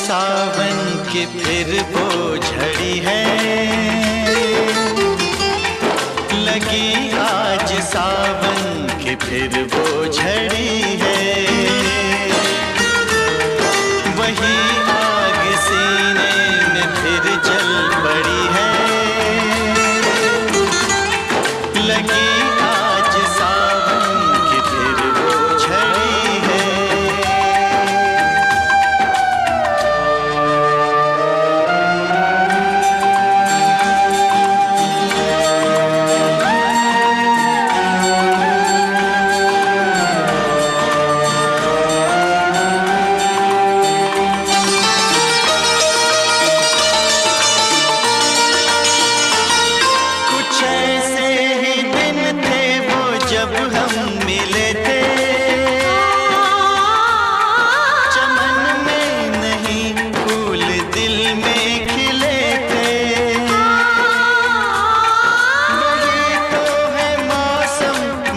सावन की फिर वो झड़ी है, लगी आज सावन की फिर वो झड़ी है। वही आग सीने में फिर जल पड़ी है, लगी आज सावन की फिर वो झड़ी है।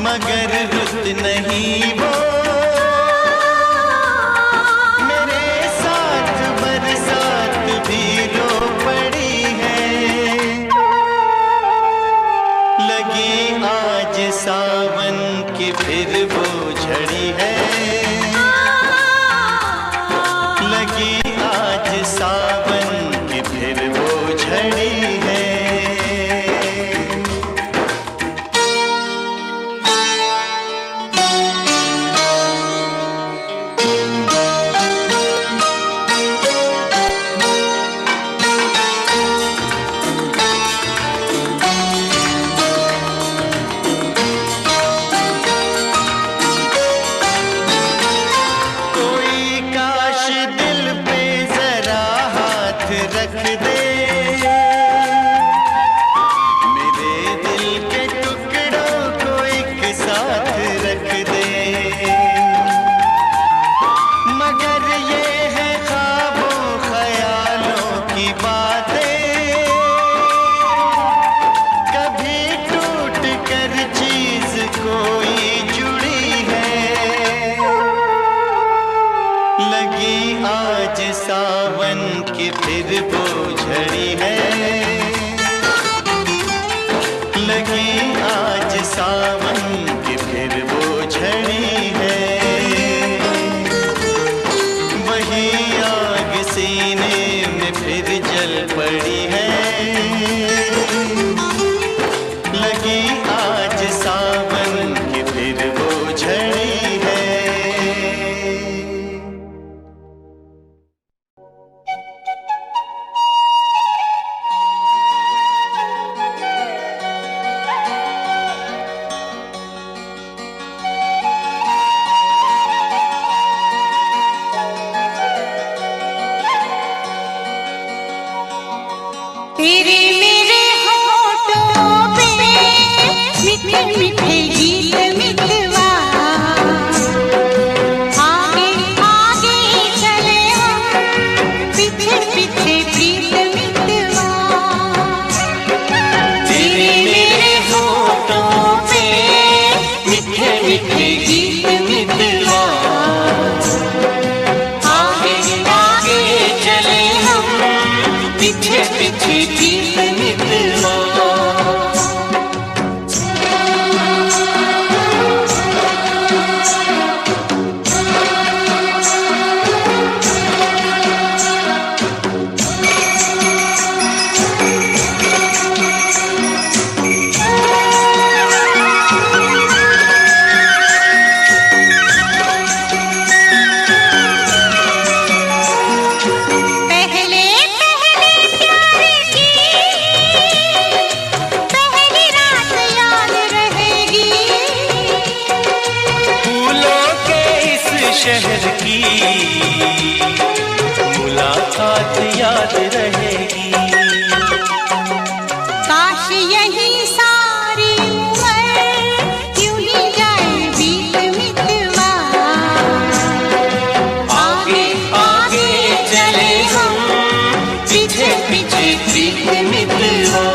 मगर रुत नहीं वो, मेरे साथ बरसात भी रो पड़ी है। लगी आज सावन की फिर वो झड़ी है, लगी आज सावन की फिर वो झड़ी है। रख दे मेरे दिल के टुकड़ों को एक साथ रख दे, मगर ये है ख्वाबों ख्यालों की बातें, कभी टूट कर चीज कोई जुड़ी है। लगी आज सावन की फिर वो झड़ी है, लगी आज सावन की फिर वो झड़ी है। वही आग सीने में फिर जल पड़ी है, लगी आज सावन की फिर वो झड़ी है। तेरे मेरे होठों पे मीठे मीठे गीत मितवा, आगे आगे चले हम पीछे पीछे प्रीत मितवा। तेरे मेरे होठों पे मीठे मीठे गीत मितवा, आगे आगे चले हम पीछे पीछे प्रीत मितवा। शहर की मुलाकात याद रहेगी, काश यही सारी उम्र यूं ही जाए बीत मितवा। आगे आगे चले हम पीछे पीछे प्रीत मितवा।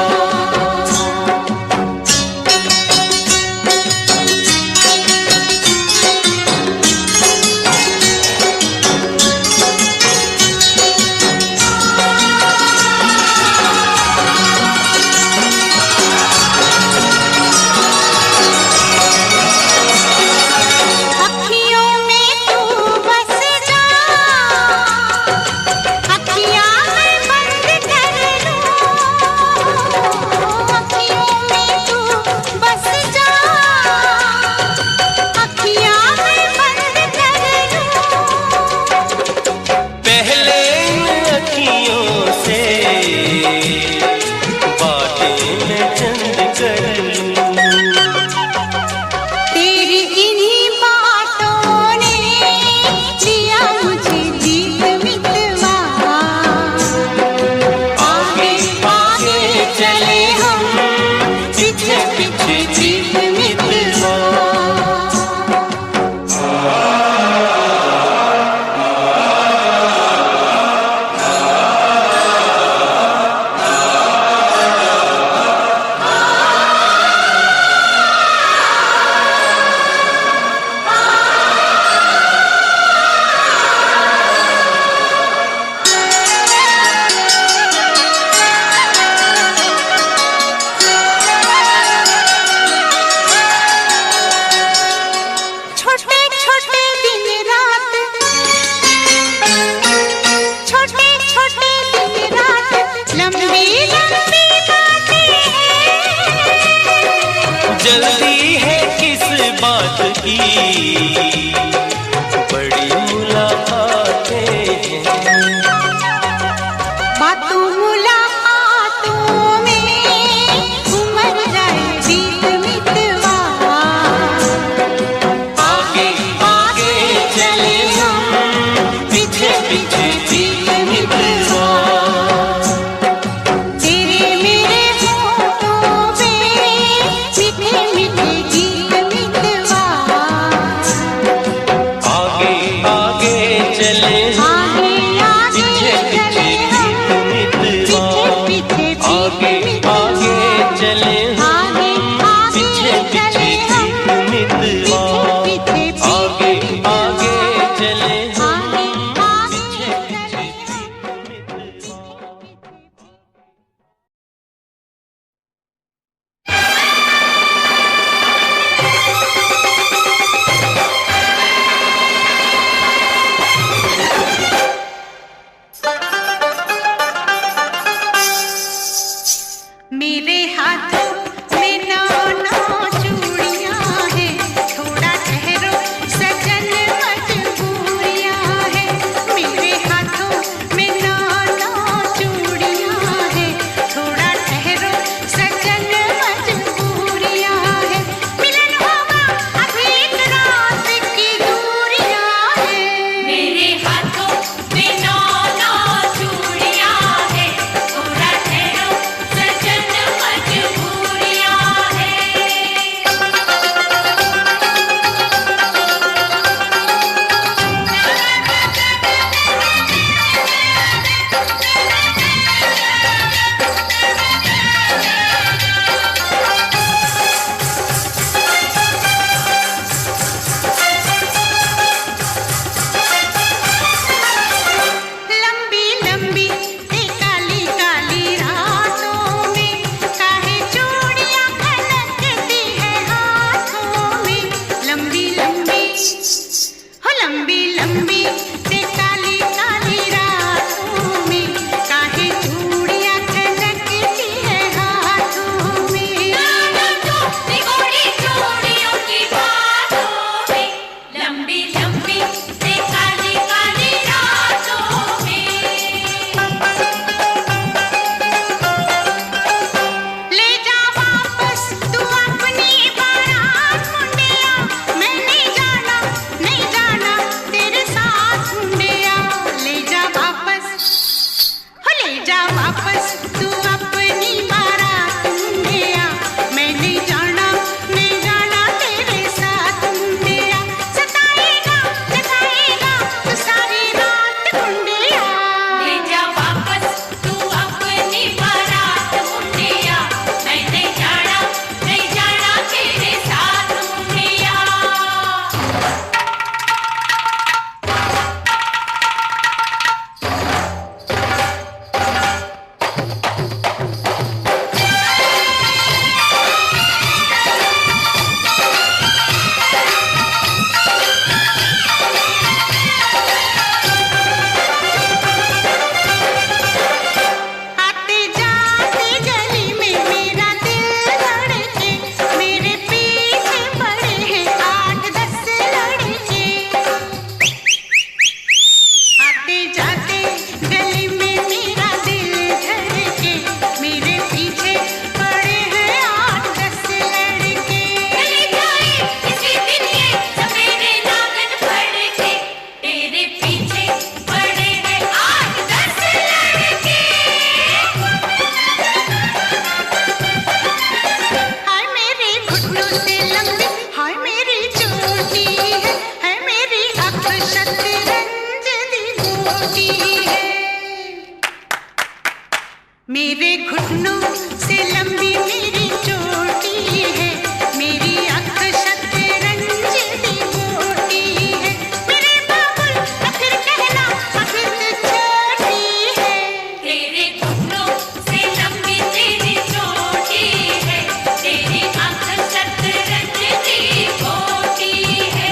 की बड़ी मुलाकातें हैं। बातों मुलाकातों में उमर जाए बीत मितवा। आगे आगे चले हम, पीछे पीछे बीत मितवा। तेरे मेरे होठों पे मीठे मीठे गीत मितवा। आगे आगे चले हम, आगे आगे पीछे पीछे चले बीत हम, मितवा। पीछे पीछे आगे आगे चले हम, आगे आगे पीछे पीछे चले हम, बीत मितवा। पीछे पीछे आगे आगे चले हम, आगे आगे पीछे चले पीछे हम। बीत मितवा। मेरे हाथों में नौ नौ चूड़ियां हैं, थोड़ा ठहरो सजन मजबूरियां हैं। मेरे हाथों में नौ नौ चूड़ियां हैं, थोड़ा ठहरो सजन मजबूरियां हैं। मिलन होगा अभी एक रात की दूरियां हैं। मेरे हाथों में नौ नौ चूड़ियां हैं, थोड़ा ठहरो सजन मजबूरियां हैं। लंबी लंबी काली काली रातों में काहे चूड़ियां खनकती है हाथों में। लंबी लंबी लंबी काली काली रातों में काहे चूड़ियां खनकती है हाथों में। निगोड़ी चूड़ियों की बातों में, लंबी लंबी से काली काली रातों में। ले जा वापस तू अपनी बारात मुंडिया, मैं नहीं जाना तेरे साथ मुंडिया। ले जा वापस तू अपनी बारात मुंडिया, मैं नहीं जाना तेरे साथ मुंडिया। सताएगा जगाएगा तू सारी रात मुंडिया। ले जा वापस तू अपनी बारात मुंडिया, मैं नहीं जाना तेरे साथ मुंडिया। आते जाते गली में मेरा दिल धड़के, मेरे पीछे पड़े हैं 8-10 लड़के। आते जाते गली में मेरा दिल धड़के, मेरे पीछे पड़े हैं 8-10 लड़के। चले जाए इसी दिन ये सवेरे नागन फड़के, तेरे पीछे पड़े हैं 8-10 लड़के। हाय मेरे घुटनों से लंबी हाय मेरी चोटी है मेरी आँख शतरंज दी गोटी है। मेरे घुटनों से लंबी मेरी चोटी है, मेरी आँख शतरंज दी गोटी है। मेरे बाबुल आखिर कहना आखिर तो छोटी है। तेरे घुटनों से लंबी तेरी चोटी है, तेरी आँख शतरंज की गोटी है।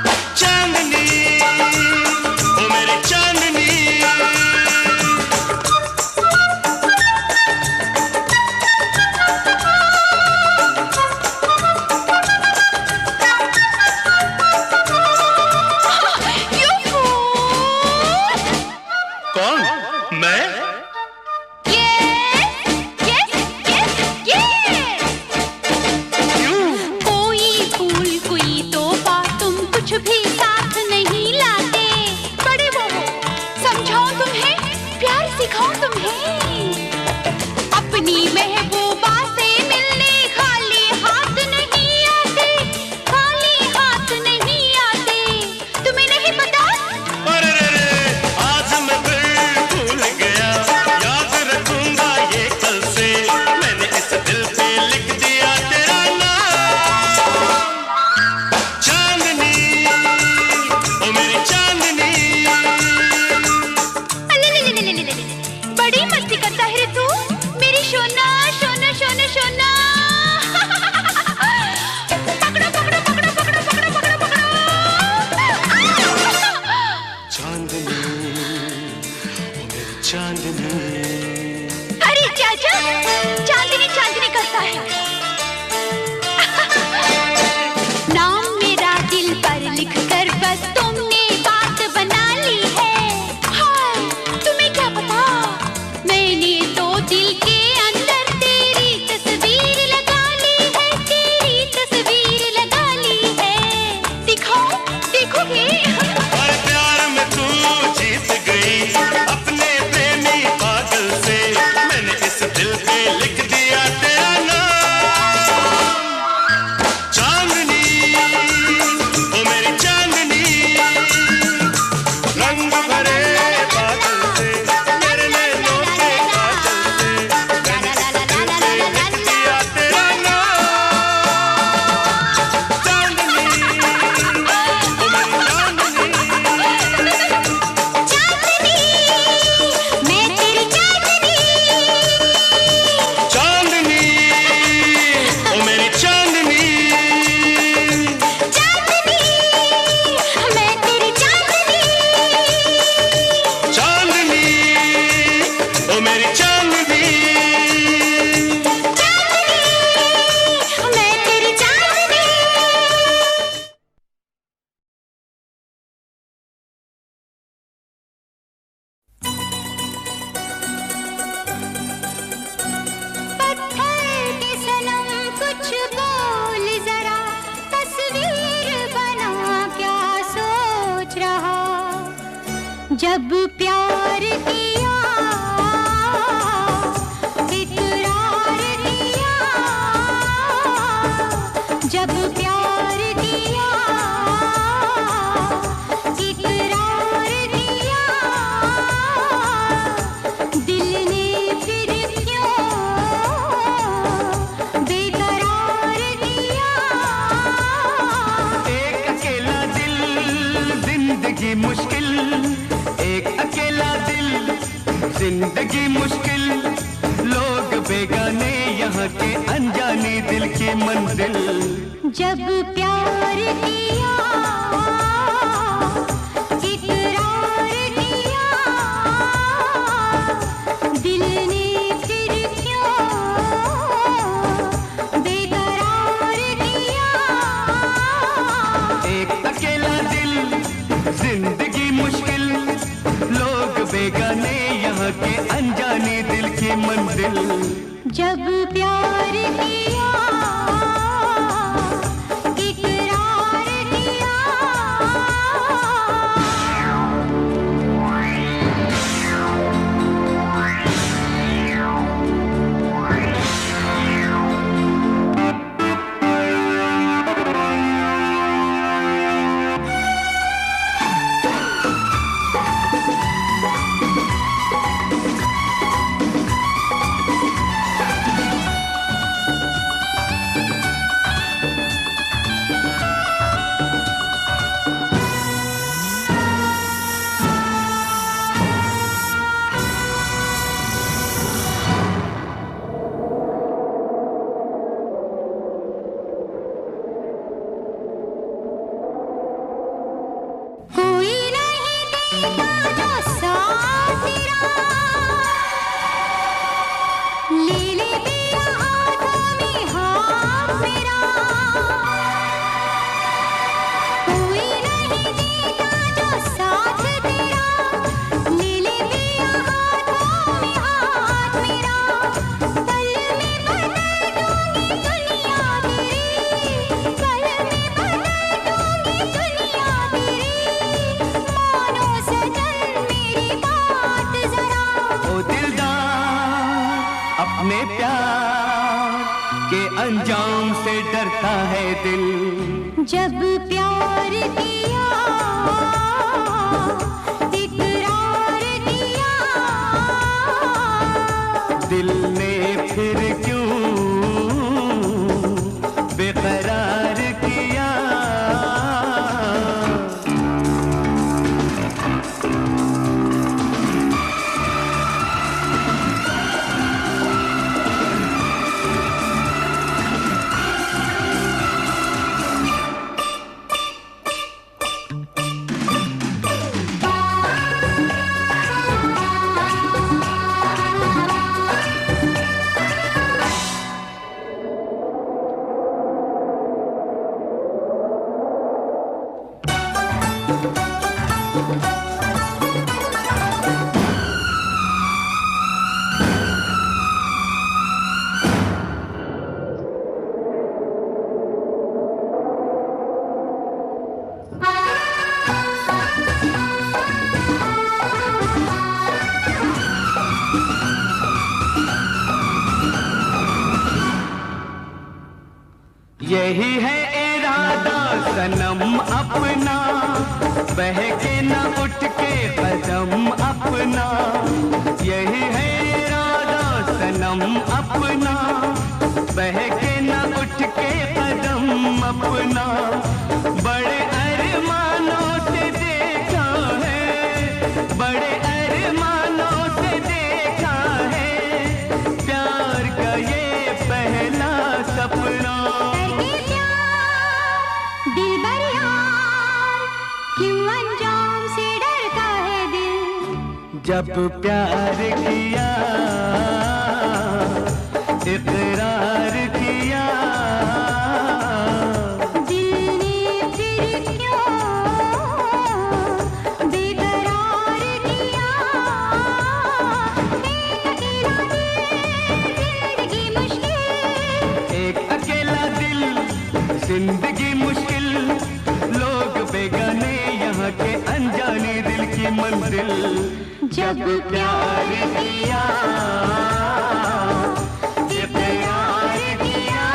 जब प्यार किया इकरार किया, जब प्यार किया इकरार किया, दिल ने फिर क्यों बेकरार किया। एक अकेला दिल जिंदगी मुश्किल, एक अकेला दिल जिंदगी मुश्किल, लोग बेगाने यहाँ के अनजाने दिल की मंजिल। जब प्यार किया इकरार किया, दिल ने फिर क्यों बेकरार किया। एक अकेला दिल जिंदगी मुश्किल, लोग बेगाने यहाँ के अनजाने दिल की मंजिल। जब प्यार किया इकरार किया। कोई नहीं देता जो साथ तेरा, ले ले पिया हाथों में हाथ मेरा। कोई नहीं देता जो साथ तेरा, ले ले पिया हाथों में हाथ मेरा। पल में बदल दूंगी दुनिया तेरी, पल में बदल दूंगी दुनिया तेरी। मानो सजन मेरी बात जरा। ओ दिलदार अपने प्यार के अंजाम से डरता है दिल। जब प्यार किया इकरार किया, दिल ने फिर क्यों बेकरार किया। यही है इरादा सनम अपना, बहके न उठ के कदम अपना। यही है इरादा सनम अपना, बहके न उठ के कदम अपना। बड़े अरमानों से देखा है, बड़े अरमानों से देखा है, प्यार का ये पहला सपना। करके प्यार दिलबर यार, क्यों अंजाम से डरता है दिल। जब प्यार किया इकरार किया, दिल ने फिर क्यों बेकरार किया। एक अकेला दिल जिंदगी मुश्किल, जिंदगी मुश्किल, लोग बेगाने यहाँ के अनजाने दिल की मंजिल। जब प्यार किया, ये प्यार किया,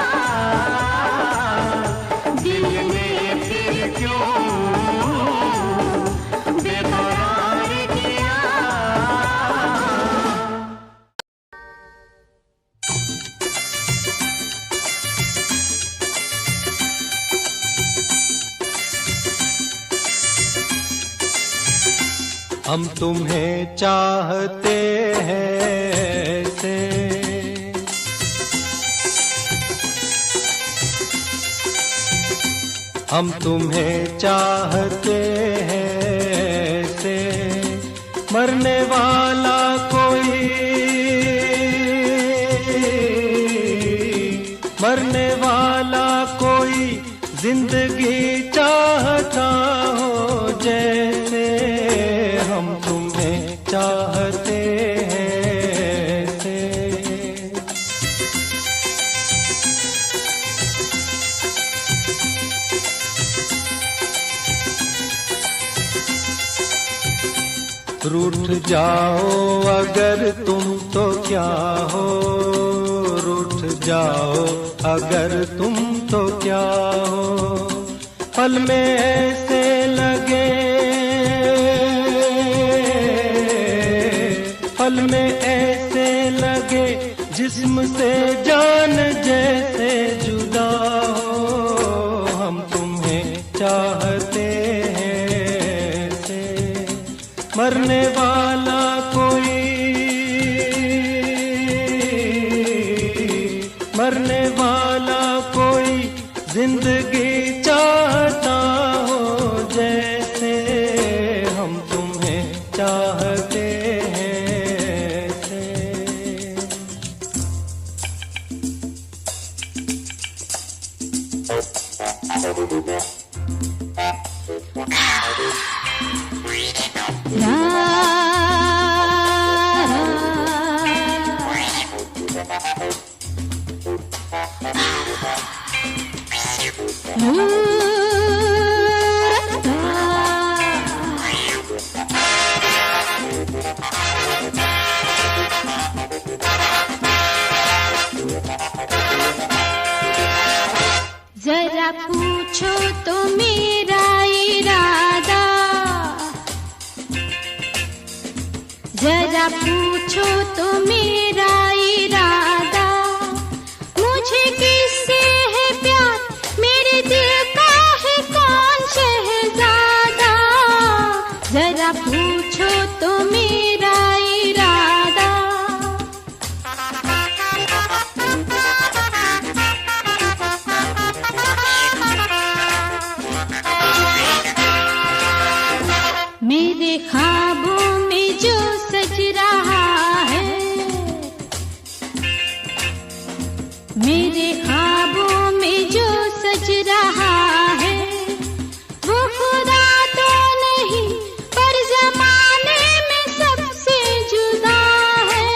दिल ने फिर क्यों बेकरार किया। हम तुम्हें चाहते हैं ऐसे, हम तुम्हें चाहते हैं ऐसे, मरने वाला कोई, मरने वाला कोई जिंदगी चाहता हो जैसे। हम तुम्हें चाहते हैं ऐसे। रूठ जाओ अगर तुम तो क्या हो, रूठ जाओ अगर तुम तो क्या हो। पल में ऐसे लगे, पल में ऐसे लगे जिस्म से जान जैसे जुदा हो। हम तुम्हें चाहते हैं ऐसे, मरने वाला कोई, मरने वाला कोई जिंदगी चाहता हो जैसे। हम तुम्हें चाहते हैं ऐसे। जरा पूछो तो मेरा इरादा, जरा पूछो तो मेरा इरादा। मुझे किससे है प्यार, मेरे दिल का है कौन शहजादा। जरा पूछो तो मेरा इरादा। मेरे ख्वाबों में जो सज रहा है, मेरे ख्वाबों में जो सज रहा है, वो खुदा तो नहीं पर जमाने में सबसे जुदा है।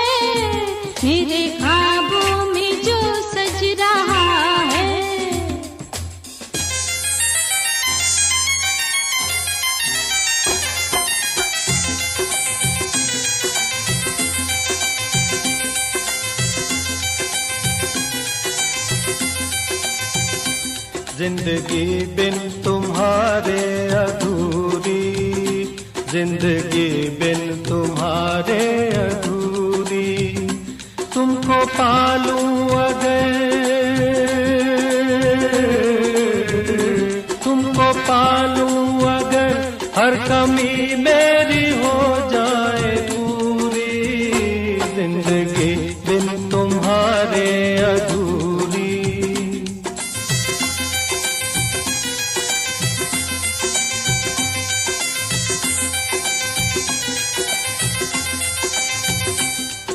मेरे ख्वाबों में जो सज रहा है। जिंदगी बिन तुम्हारे अधूरी, जिंदगी बिन तुम्हारे अधूरी। तुमको पालूं अगर, तुमको पालूं अगर, हर कमी मेरी हो जाए पूरी। जिंदगी बिन तुम्हारे अधूरी।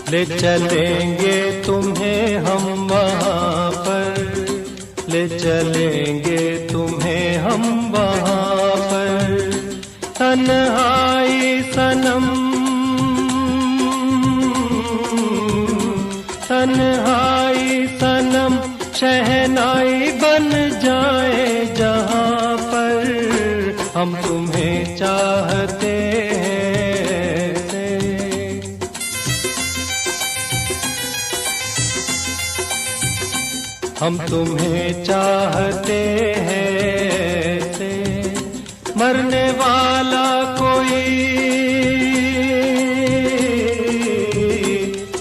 ले चलेंगे तुम्हें हम वहाँ पर, ले चलेंगे तुम्हें हम वहाँ पर। तन्हाई सनम, तन्हाई सनम शहनाई बन जाए जहाँ पर। हम तुम्हें चाहते हैं हम तुम्हें चाहते हैं से मरने वाला कोई,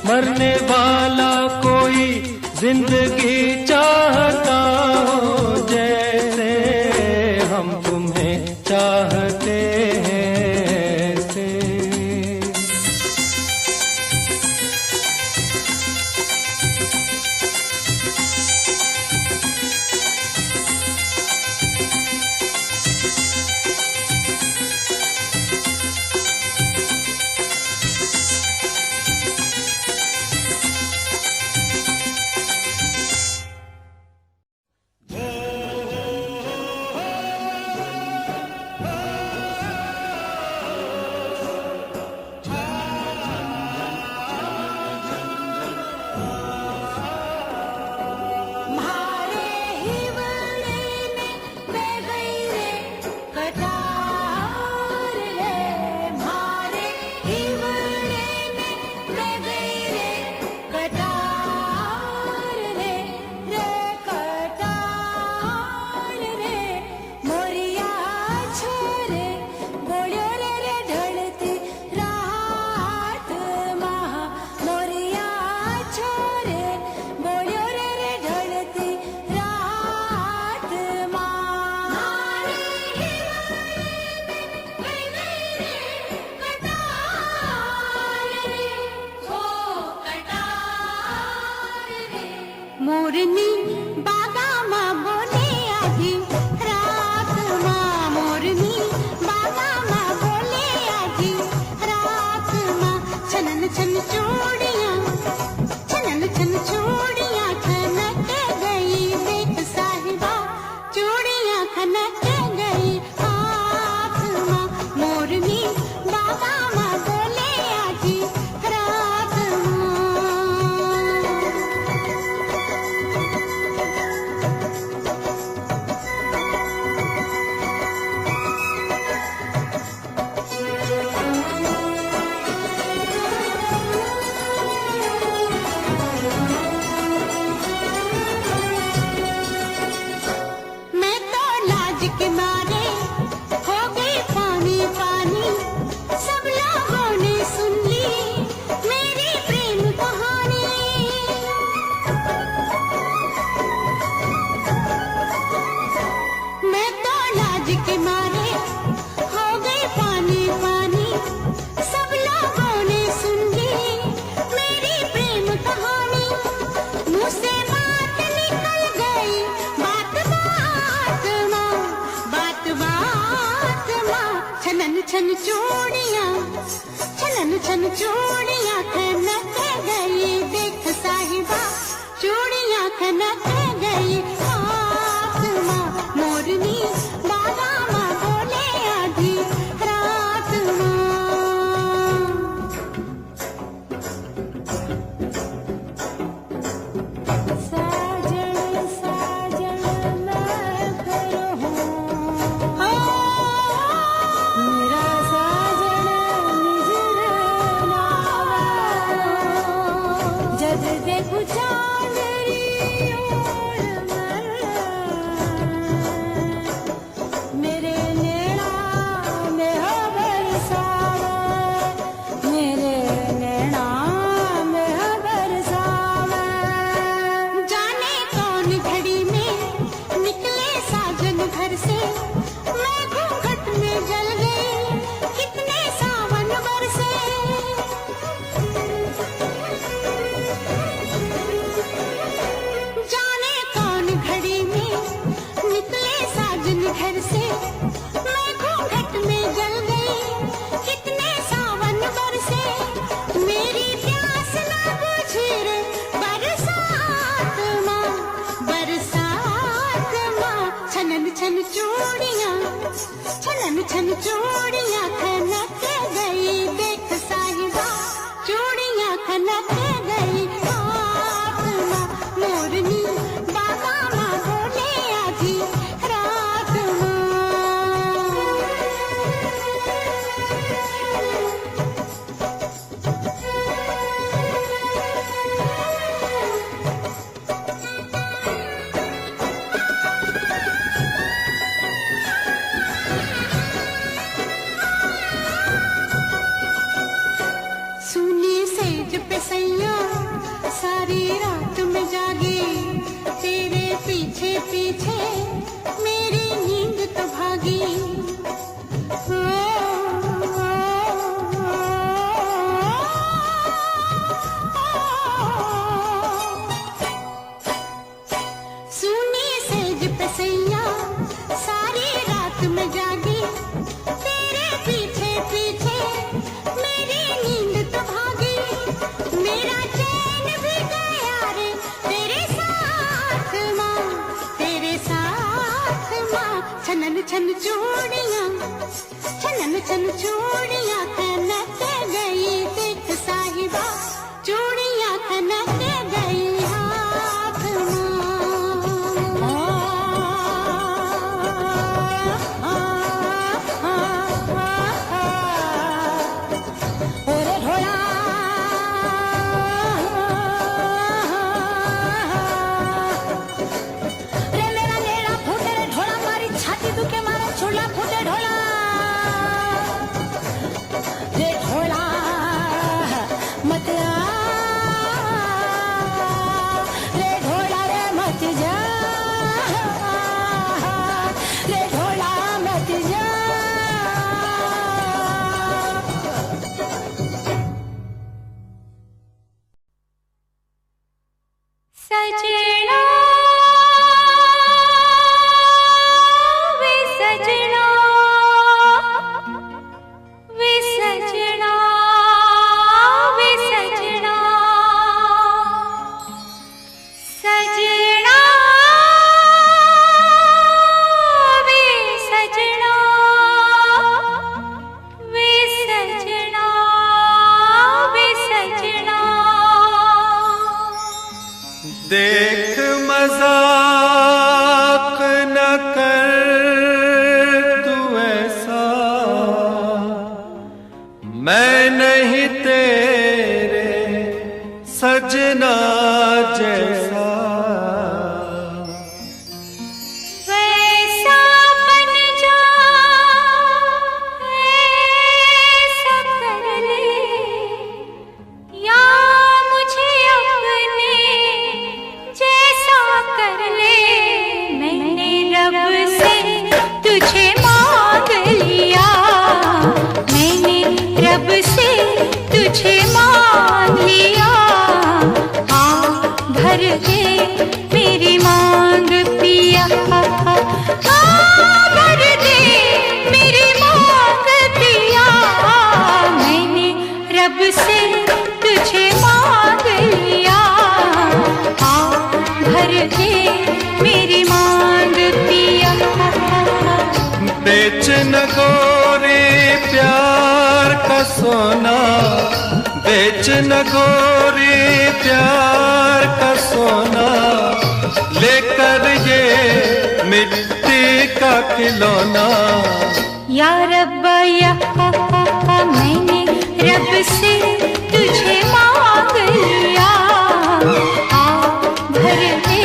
मरने वाला कोई जिंदगी चाहता हो जैसे हम तुम्हें चाहते हैं से। मोरनी बागामा बोले आधी रात माँ, मोरनी बागामा बोले आधी रात माँ। छनन छन चूड़ियाँ, छनन छन चूड़ियाँ खनक गई, देख साहिबा चूड़ियाँ खनक गई हाथ माँ। मोरनी बागामा बोले आधी रात माँ। मैं तो लाज के मारे हो गई पानी पानी, सब लोगों ने सुन ली मेरी प्रेम कहानी। मैं तो लाज के मारे हो गई पानी पानी, सब लोगों ने सुन ली मेरी प्रेम कहानी। मुँह से बात निकल गई, बात बात माँ, बात बात माँ। छनन छन चूड़ियाँ, छनन छन चूड़ियाँ खनक गई, देख साहिबा चूड़ियाँ खनक गई हाथ माँ। मोरनी बागामा बोले आधी रात माँ। साजन साजन मैं फिर हूँ, मेरा साजन निजर नावा। जब देखूं चांदनी ओर मेरे नैना में हो बरसावा, मेरे नैना में हो बरसावा। जाने कौन घड़ी में निकले साजन घर से, मैं घूंघट में जल गई, कितने सावन बरसे। जाने कौन घड़ी में निकले साजन घर से, मैं घूंघट में जल गई, कितने सावन बरसे। मेरी प्यास ना बुझी रे बरसात माँ, बरसात माँ। छनन छन चूड़ियाँ, छनन छन चूड़ियाँ खनक गई, देख साहिबा चूड़ियाँ खनक गई हाथ माँ। मोरनी बागामा बोले आधी रात माँ। छनन छन चूड़ियां, छनन छन चूड़ियां खनक गई, देख साहिबा चूड़ियां खनक गई हाथ सजना वे सजना वे सजना वे सजना सजना वे सजना वे सजना वे सजना देख मजाक न कर तू ऐसा, मैं नहीं तेरे सजना जैसा। वैसा बन जा ऐसा कर ले, या मुझे अपने जैसा कर ले। मैंने रब से तुझे मांग लिया, मैंने रब से तुझे मांग लिया। आ भर दे मेरी मांग पिया, आ भर दे मेरी मांग पिया। मैंने रब से तुझे मांग लिया, आ भर दे मेरी मांग पिया। बेच न गोरे प्यार का सोना, बेच न गोरे प्यार का सोना, लेकर ये मिट्टी का खिलौना। या रब्बा या मैंने रब से तुझे मांग लिया, आ भर दे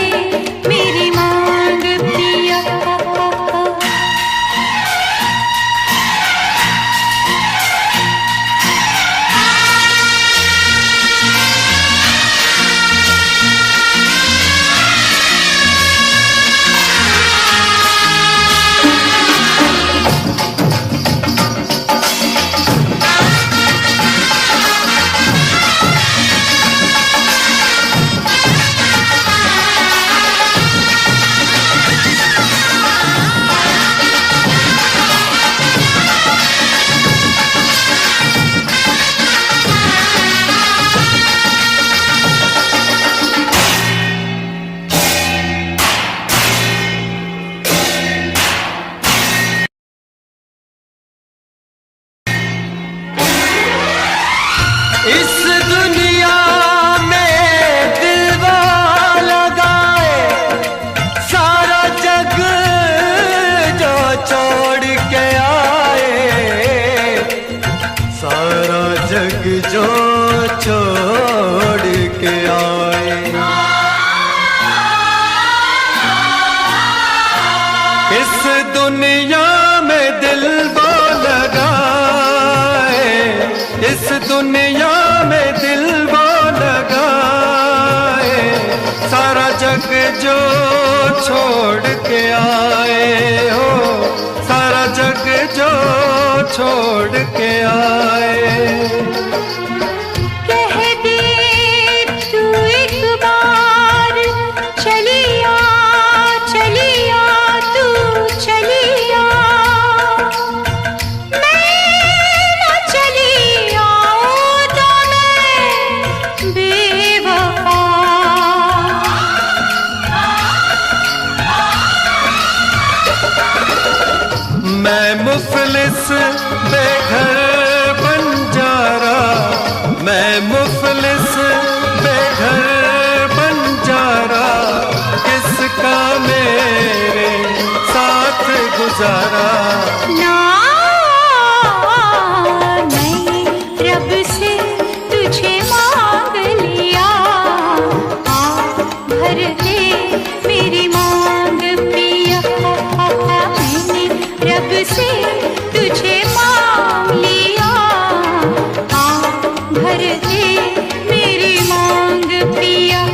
मेरी मांग पिया। इस दुनिया में दिलवा लगाए, सारा जग जो छोड़ के आए, सारा जग जो छोड़ के आए। इस दुनिया में दिलवा लगाए, इस दुनिया में दिलवा लगाए, सारा जग जो छोड़ के आए हो, सारा जग जो छोड़ के आए। कह दे तू एक बार चलिया चलिया तू चलिया, मैं न चलिया तो मैं बेवफा। मैं मुफलिस बेघर बंजारा, मैं मुफलिस बेघर बंजारा, किसका मेरे साथ गुजारा। ना मैंने रब से तुझे मांग लिया, भर दे मेरी मांग पिया। मैंने रब से तुझे मांग लिया, भर दे मेरी मांग पिया।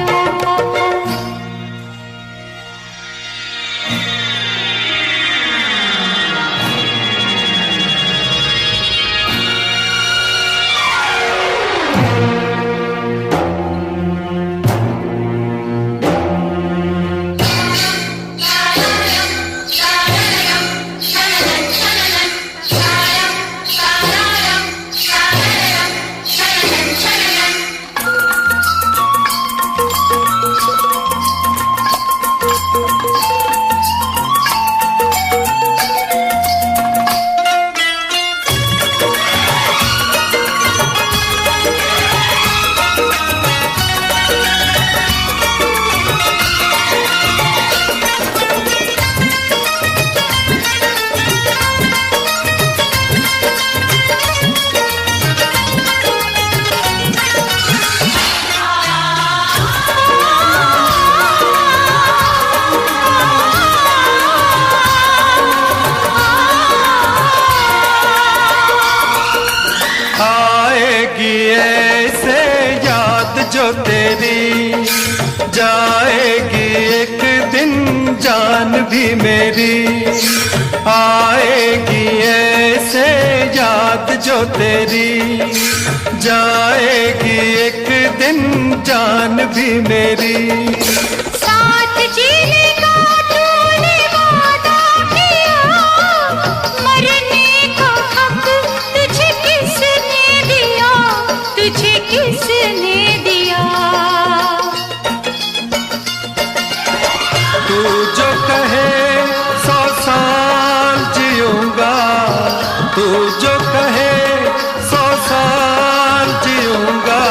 जो तेरी जाएगी एक दिन जान भी मेरी, आएगी ऐसे याद जो तेरी जाएगी एक दिन जान भी मेरी। साथ जीने का तूने वादा किया, मरने का हक तुझे किसने दिया, तुझे किसने दिया। तू जो कहे 100 साल जीऊंगा, तू जो कहे 100 साल जीऊंगा,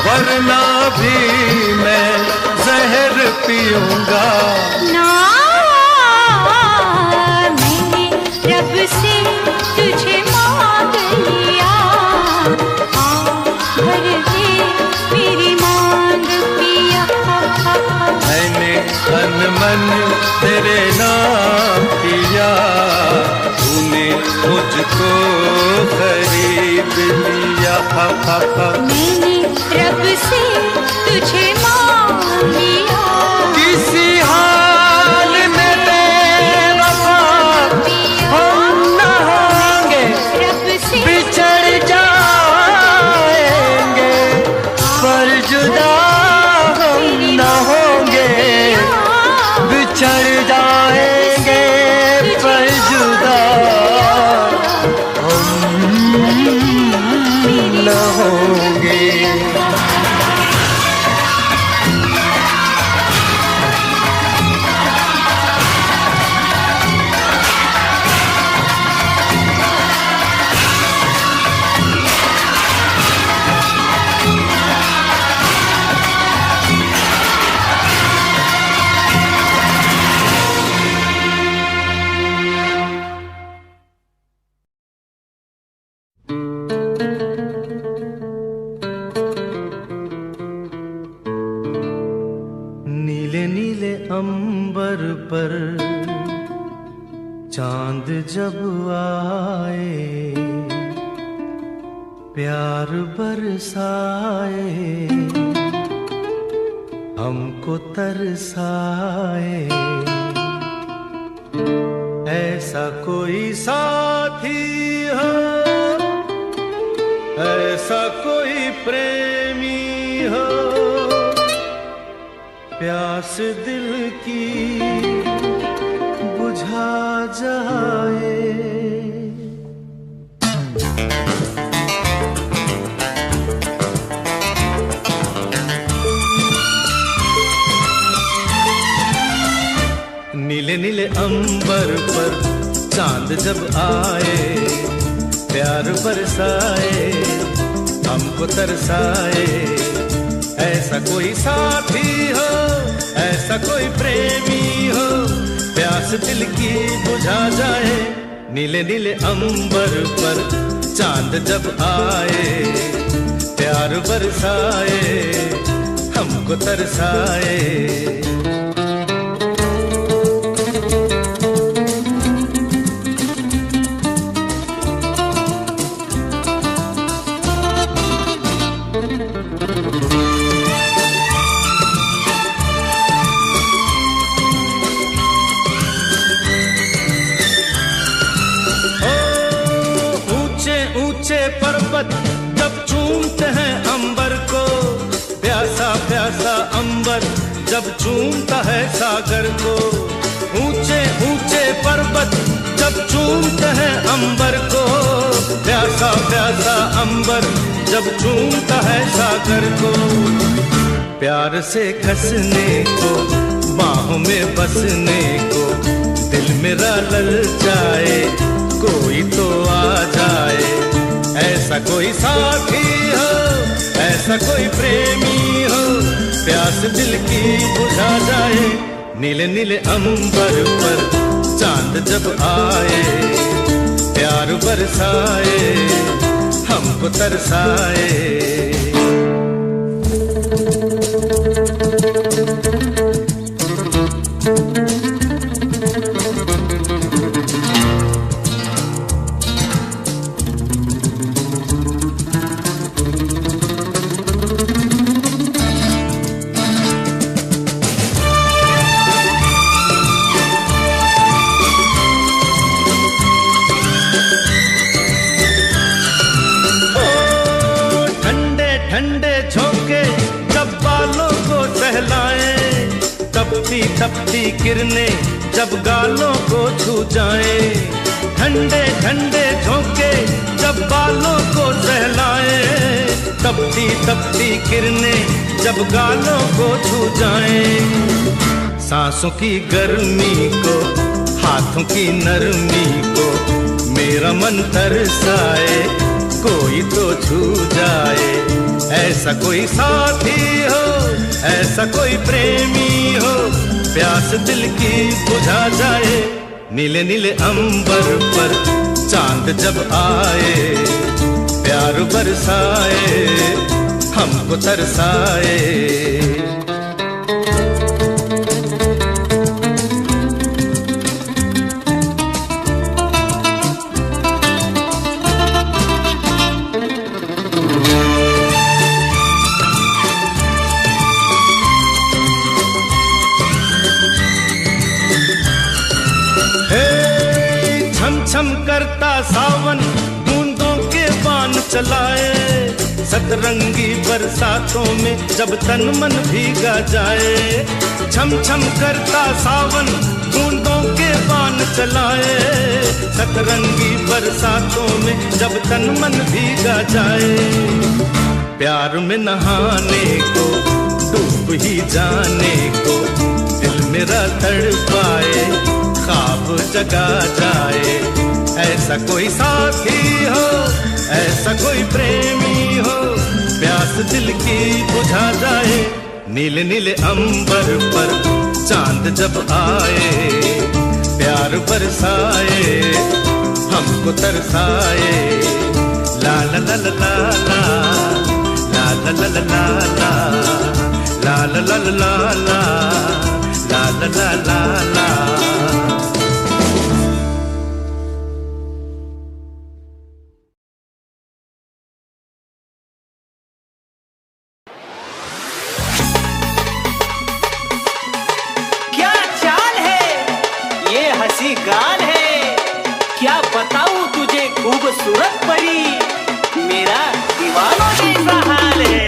वरना भी मैं जहर पीऊंगा। ना मैंने रब से तुझे मांग लिया, भर दे मेरी मांग पिया। मैंने तन मन तेरे नाम किया, तूने मुझको खरीद लिया। मैंने रब से तुझे मांग लिया, किसी हाल में बेवफा हम न होंगे, रब से बिछड़ जाएंगे, पर जुदा हम न होंगे, बिछड़ जाएंगे, पर जुदा हम न होंगे। नीले नीले अंबर पर चांद जब आए, प्यार बरसाए, हमको तरसाए, ऐसा कोई साथी हो, ऐसा कोई प्रेमी हो, प्यास दिल की बुझा जाए। नीले नीले अंबर पर चांद जब आए, प्यार बरसाए, हमको तरसाए। ऐसा कोई साथी हो, ऐसा कोई प्रेमी हो, प्यास दिल की बुझा जाए। नीले नीले अंबर पर चांद जब आए, प्यार बरसाए, हमको तरसाए। पर्वत जब चूमते हैं अंबर को, प्यासा प्यासा अंबर जब चूमता है सागर को। ऊंचे ऊंचे पर्वत जब चूमते हैं अंबर को, प्यासा प्यासा अंबर जब चूमता है सागर को। प्यार से कसने को, बाहों में बसने को, दिल मेरा ललचाए, कोई तो आ जाए। ऐसा कोई साथी हो, ऐसा कोई प्रेमी हो, प्यास दिल की बुझा जाए। नीले नीले अंबर पर चांद जब आए, प्यार बरसाए, हमको तरसाए। ठंडे झोंके जब बालों को सहलाए, तपती तपती किरणें जब गालों को छू जाए। ठंडे ठंडे झोंके जब बालों को सहलाए, तपती तपती किरणें जब गालों को छू जाए। सांसों की गर्मी को, हाथों की नरमी को, मेरा मन तरसाए, कोई तो छू जाए। ऐसा कोई साथी हो, ऐसा कोई प्रेमी हो, प्यास दिल की बुझा जाए। नीले नीले अंबर पर चांद जब आए, प्यार बरसाए, हमको तरसाए। छम करता सावन बूंदों के बाण चलाए, सतरंगी बरसातों में जब तन मन भीगा जाए। छम छम करता सावन बूंदों के बाण चलाए, सतरंगी बरसातों में जब तन मन भीगा जाए। प्यार में नहाने को, डूब ही जाने को, दिल मेरा तड़पाए, ख्वाब जगा जाए। ऐसा कोई साथी हो, ऐसा कोई प्रेमी हो, प्यास दिल की बुझा जाए। नीले नीले अंबर पर चांद जब आए, प्यार बरसाए, हमको तरसाए। ला ला ला ला ला ला ला ला ला ला ला ला ला ला ला ला ला ला। गान है, क्या बताऊं तुझे खूबसूरत परी, मेरा दीवानों जैसा हाल है।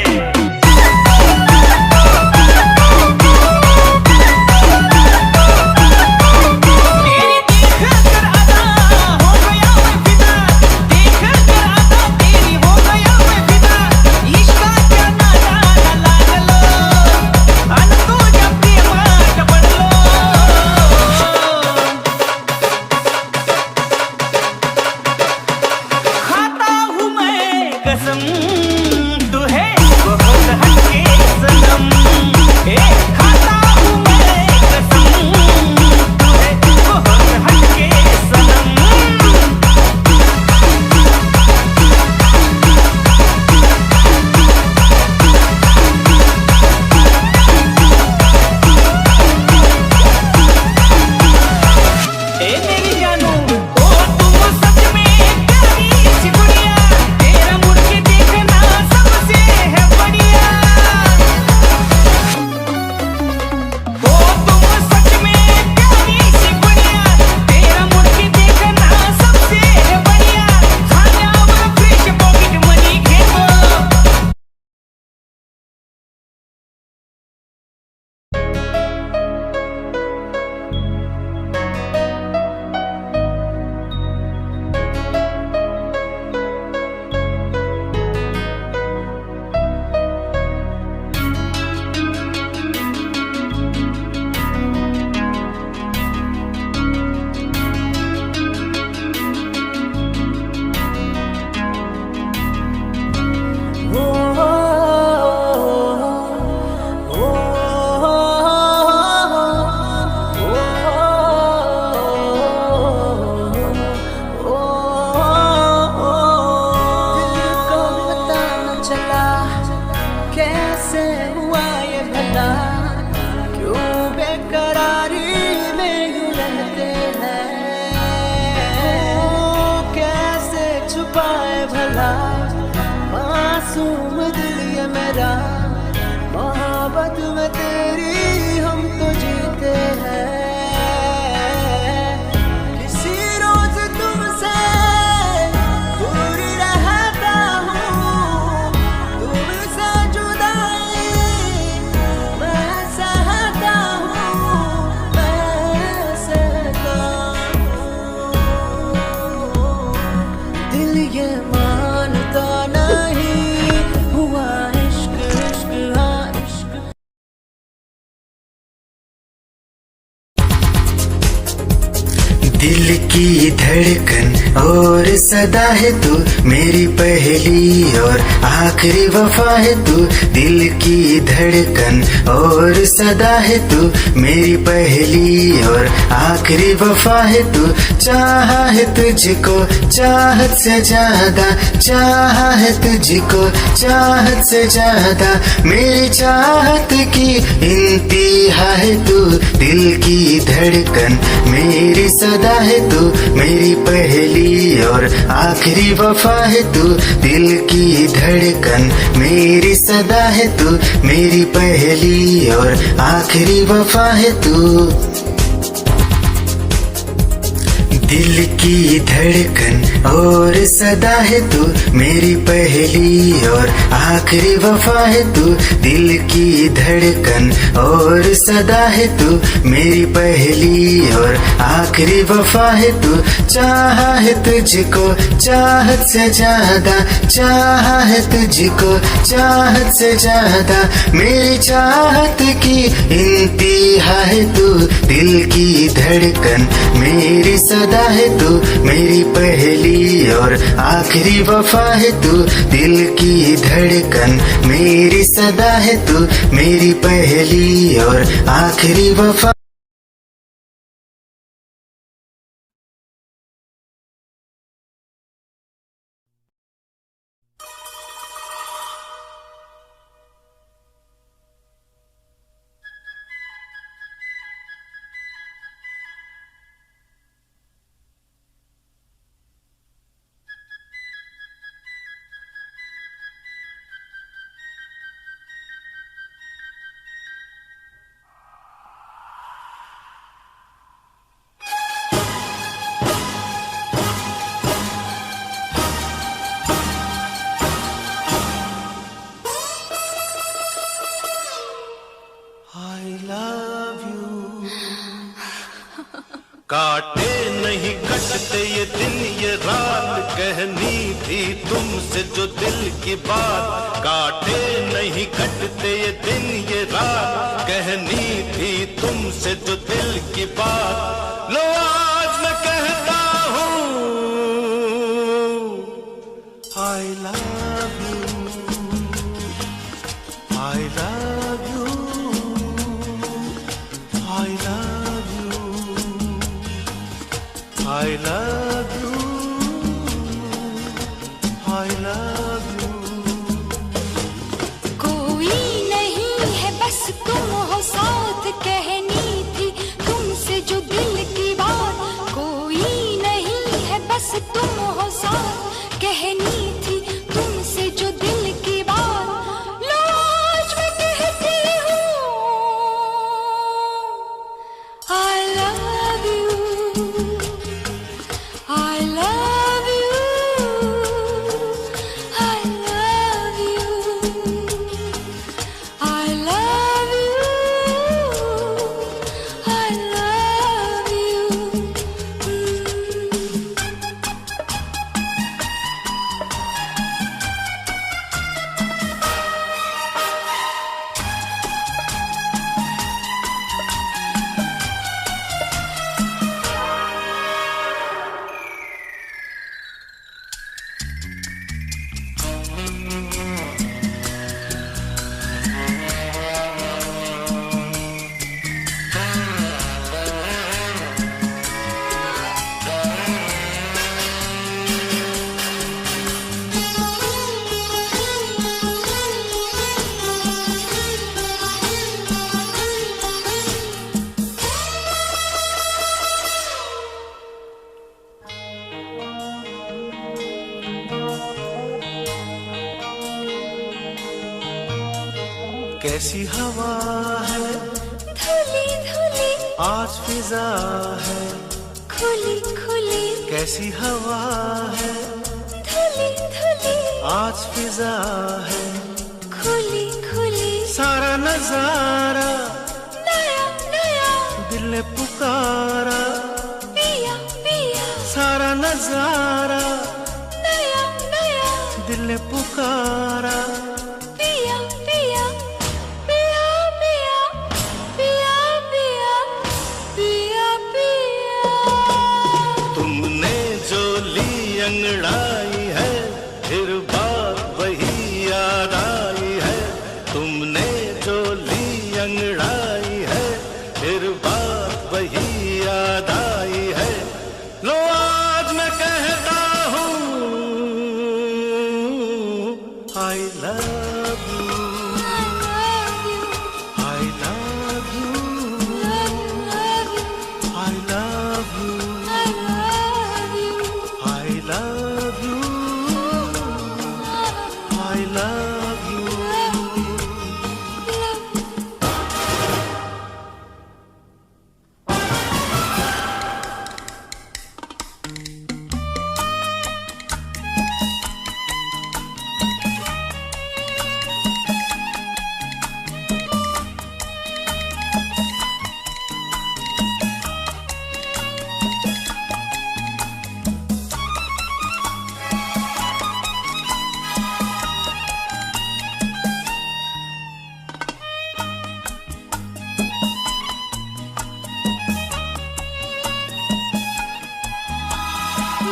मासूम दिल ये मेरा, मोहब्बत में तेरी हम तो जीते हैं। किसी रोज तुमसे दूर रहता हूँ, तुमसे जुदाई मैं सहता हूँ, मैं सहता हूँ। दिल ये मानता नहीं हुआ इश्क, इश्क हाँ इश्क। दिल की धड़कन और सदा है तू, मेरी पहली और आखिरी वफा है तू। दिल की धड़कन और सदा है तू, मेरी पहली और आखिरी वफा है तू। चाहा है तुझको चाहत से ज्यादा, चाहा है तुझको चाहत से ज्यादा, मेरी चाहत की इंतहा है तू। दिल की धड़कन मेरी सदा है तू, मेरी पहली और आखिरी वफा है तू। दिल की धड़कन मेरी सदा है तू, मेरी पहली और आखिरी वफा है तू। दिल की धड़कन और सदा है तू, मेरी पहली और आखिरी वफा है तू। दिल की धड़कन और सदा है तू, मेरी पहली और आखिरी वफा है तू। चाहा है तुझको चाहत से ज्यादा, चाहा है तुझको चाहत से ज्यादा, मेरी चाहत की इंतहा है तू। दिल की धड़कन मेरी सदा है तू, मेरी पहली और आखिरी वफा है तू। दिल की धड़कन मेरी सदा है तू, मेरी पहली और आखिरी वफा। काटे नहीं कटते ये दिन ये रात, कहनी थी तुमसे जो दिल की बात। काटे नहीं कटते ये दिन ये रात, कहनी थी तुमसे जो दिल की बात। लो आज मैं कहता हूँ I love you, I love you, I love you, I love you, I love you। कोई नहीं है बस तुम हो साथ, कहनी थी तुमसे जो दिल की बात। कोई नहीं है बस तुम हो साथ, कहनी थी तुमसे जो दिल की बात। लो आज मैं कहती हूँ I love you, I love you, I love you, I love you, I love you। कैसी हवा है धुली धुली आज फिजा है, खुली खुली कैसी हवा है धुली धुली आज फिजा है, खुली खुली सारा नजारा नया नया दिल ने पुकारा, पिया पिया सारा नजारा नया नया दिल ने पुकारा। पिया पिया पिया पिया पिया पिया पिया पिया तुमने जो ली अंगड़ाई है फिर बात वही याद आई है, तुमने जो ली अंगड़ाई है फिर बात वही याद आई है। लो आज मैं कहता हूँ I love you, I love you, I love you, I love you, I love you.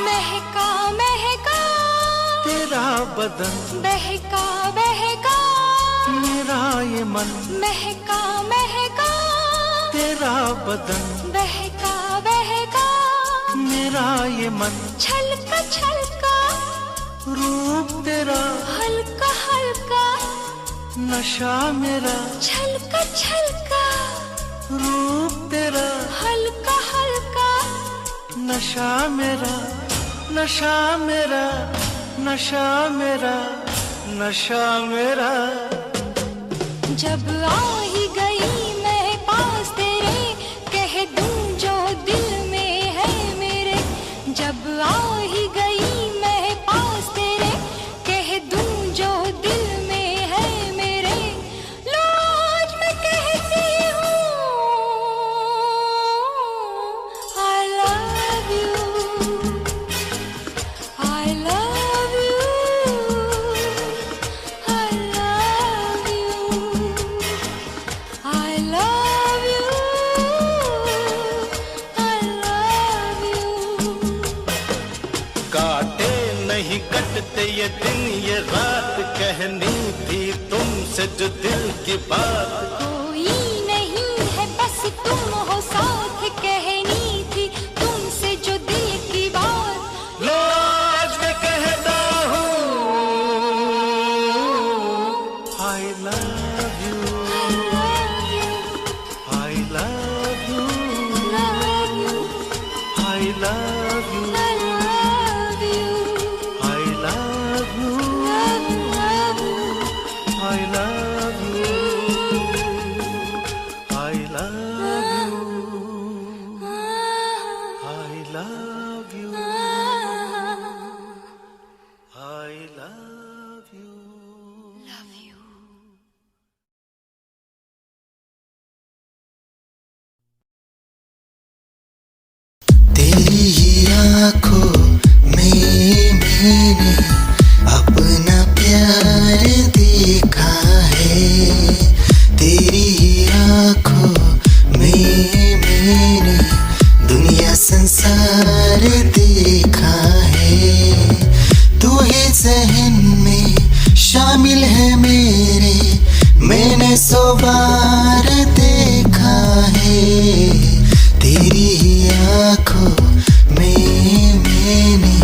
महका महका तेरा बदन बहका बहका मेरा ये मन, महका महका तेरा बदन बहका बहका मेरा ये मन, छलका छलका रूप तेरा हल्का हल्का नशा मेरा, छलका छलका रूप तेरा हल्का हल्का नशा मेरा, नशा मेरा, नशा मेरा, नशा मेरा। जब आ ही गई मैं पास तेरे, कह दूं जो दिल में है मेरे। जब आ ही गई मैं पास तेरे, कह दूं जो दिल में है मेरे। लो आज मैं कहती हूँ I love you, I love you, I love you, I love you, I love you। काटे नहीं कटते ये दिन ये रात, कहनी थी तुमसे जो दिल की बात। कोई नहीं है बस तुम हो साथ, कहनी थी तुमसे जो दिल की बात। लो आज मैं कहता हूँ I love you, I love you, I love you, love you, I love you, I love you, I love you, love you, love you, I love you, I love you, I love you, I love you. love you। तेरी ही आँखों में मैंने अपना प्यार देखा है, तेरी ही आँखों में मैंने दुनिया संसार देखा है। तू ही ज़हन में शामिल है मेरे, मैंने 100 बार देखा है। तेरी ही आँखों में मैंने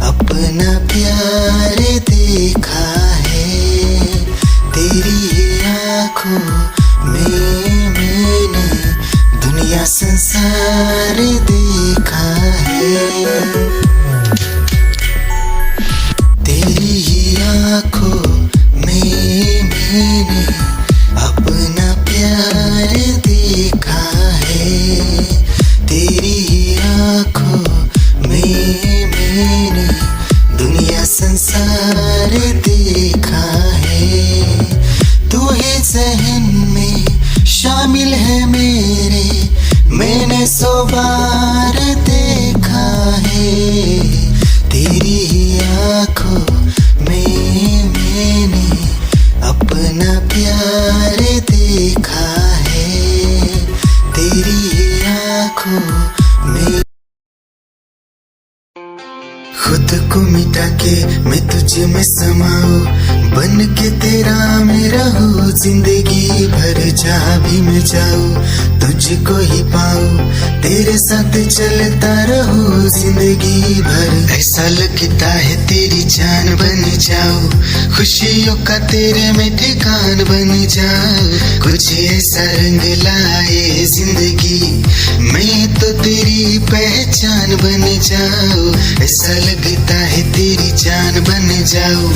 अपना प्यार देखा है, तेरी ही आँखों में मैंने दुनिया संसार देखा है। तेरी ही आँखों में मैंने तेरी आँखों में मैंने अपना प्यार देखा है, तेरी आँखों में। खुद को मिटा के मैं तुझ में समाऊं, बन के तेरा मैं रहूं, जिंदगी भर जहाँ भी मैं जाऊं तुझको ही पाऊं, तेरे साथ चलता रहूं जिंदगी भर। ऐसा लगता है तेरी जान बन जाऊं, खुशियों का तेरे में ठिकान बन जाऊं, कुछ ऐसा रंग लाए जिंदगी मैं तो तेरी पहचान बन जाऊं। ऐसा लगता है तेरी जान बन जाऊं,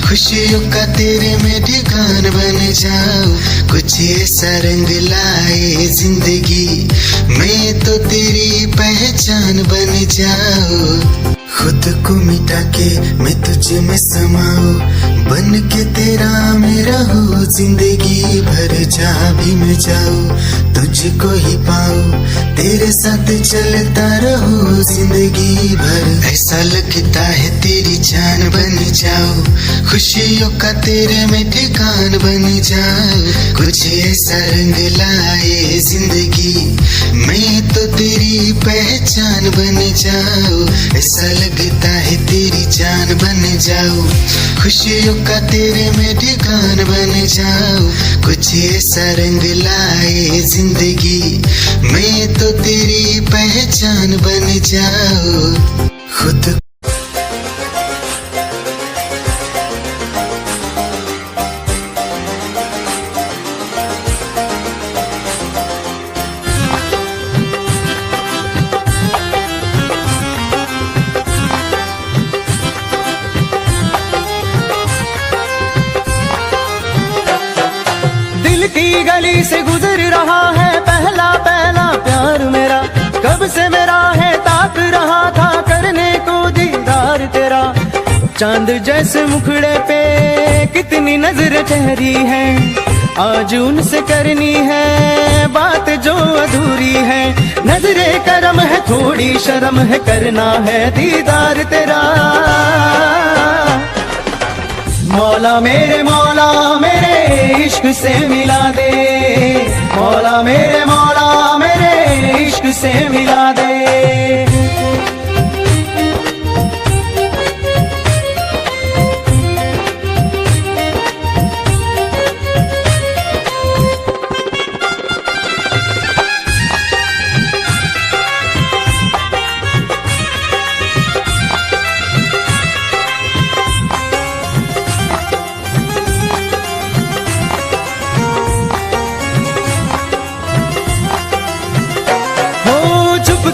खुशियों का तेरे में ठिकान बन जाऊं, कुछ ऐसा रंग लाए जिंदगी मैं तो तेरी पहचान बन जाऊं। खुद को मिटा के मैं तुझ में समाऊं, बन के तेरा मैं रहूं, जिंदगी भर जहाँ भी मैं जाऊं तुझको ही पाऊं, तेरे साथ चलता रहूं जिंदगी भर। ऐसा लगता है तेरी जान बन जाऊं, खुशियों का तेरे में ठिकान बन जाऊं, कुछ ऐसा रंग लाए जिंदगी मैं तो तेरी पहचान बन जाऊं। ऐसा लगता है तेरी जान बन जाऊं, खुशियों का तेरे में ठिकान बन जाऊं, कुछ ऐसा रंग लाए जिंदगी मैं तो तेरी पहचान बन जाऊं। खुद की गली से गुजर रहा है पहला पहला प्यार मेरा, कब से मेरा है ताक रहा था करने को दीदार तेरा। चांद जैसे मुखड़े पे कितनी नजर ठहरी है, आज उनसे करनी है बात जो अधूरी है। नजरे करम है थोड़ी शर्म है, करना है दीदार तेरा। मौला मेरे इश्क से मिला दे, मौला मेरे इश्क से मिला दे।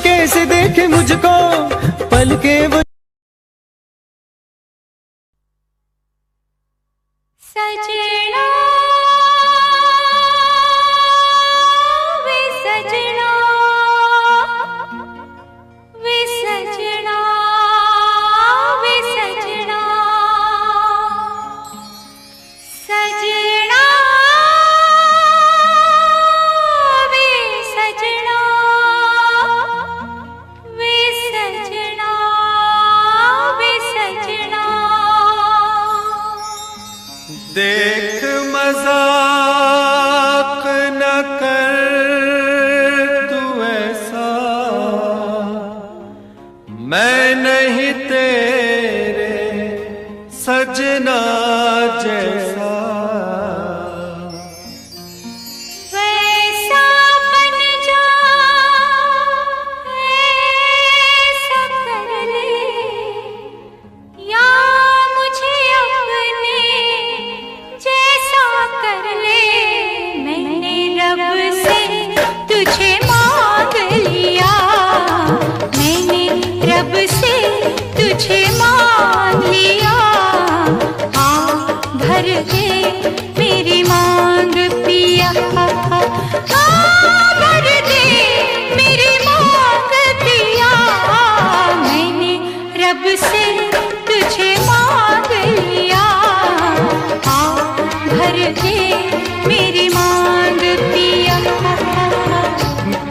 कैसे देखे मुझको पल के वो सजना वे सजना वे सजना वे सजना सजना वे सजना वे सजना वे सजना। देख मजाक न कर तू ऐसा, मैं नहीं तेरे सजना जैसा। वैसा बन जा ऐसा कर ले, या मुझे अपने जैसा कर ले। मैंने रब से तुझे मांग लिया, मैंने रब से तुझे मांग लिया। भर दे मेरी मांग पिया, भर दे मेरी मांग पिया। मैंने रब से तुझे मांग लिया, भर दे मेरी मांग पिया।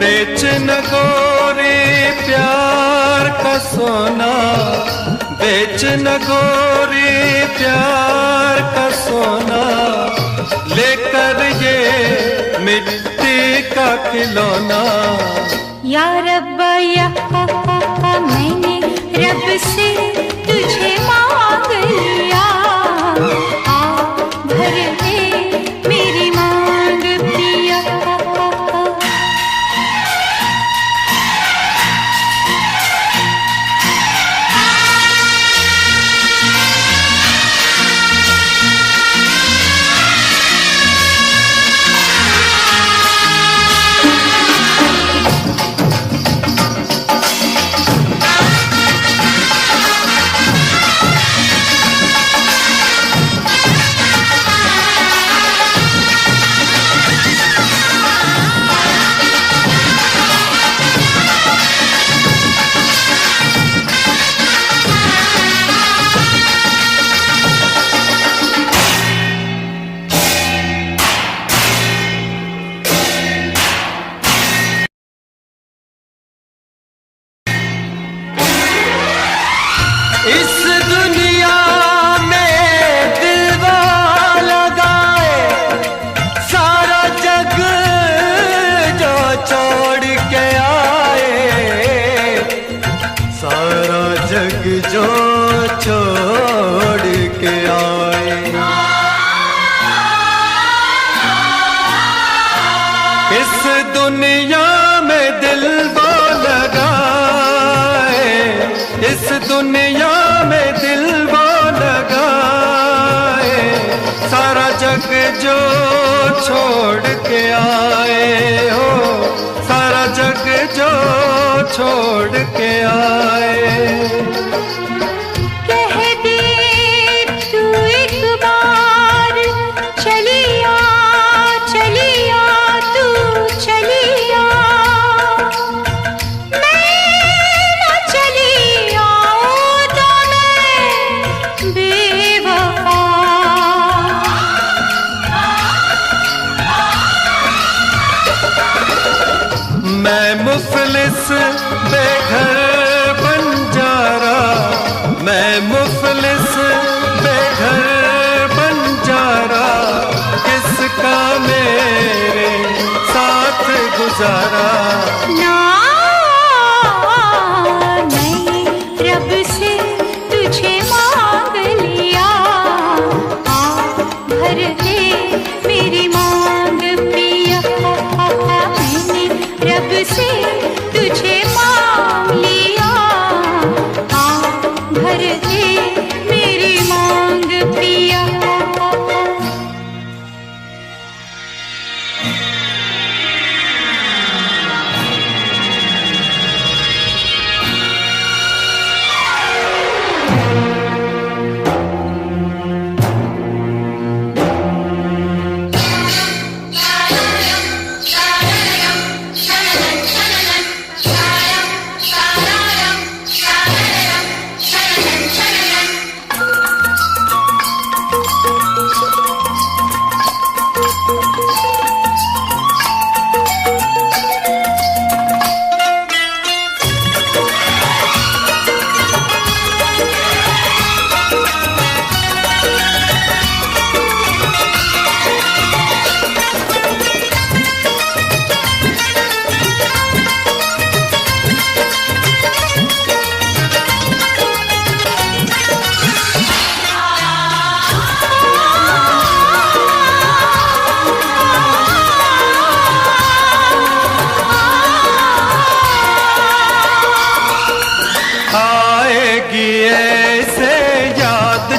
बेच न गोरे प्यार का सोना, बेच न गोरी प्यार का सोना, लेकर ये मिट्टी का खिलौना। या रब्बा या मैंने रब से तुझे मांग लिया, आ भर दे मेरी मांग पिया। इस दुनिया में दिलवा लगाए, सारा जग जो छोड़ के आए, सारा जग जो छोड़ के आए। इस दुनिया में दिलवा लगाए, इस दुनिया में दिल वो लगाए, सारा जग जो छोड़ के आए हो, सारा जग जो छोड़ के आए। कह दे तू एक बार चलिया चलिया तू चलिया, मैं मुफलिस बेघर बंजारा, मैं मुफलिस बेघर बंजारा, किसका मेरे साथ गुजारा। ना मैं रब से तुझे मांग लिया, आ भर दे मेरी मांग पिया। मैंने रब से तुझे मांग लिया, आ भर दे मेरी मांग पिया।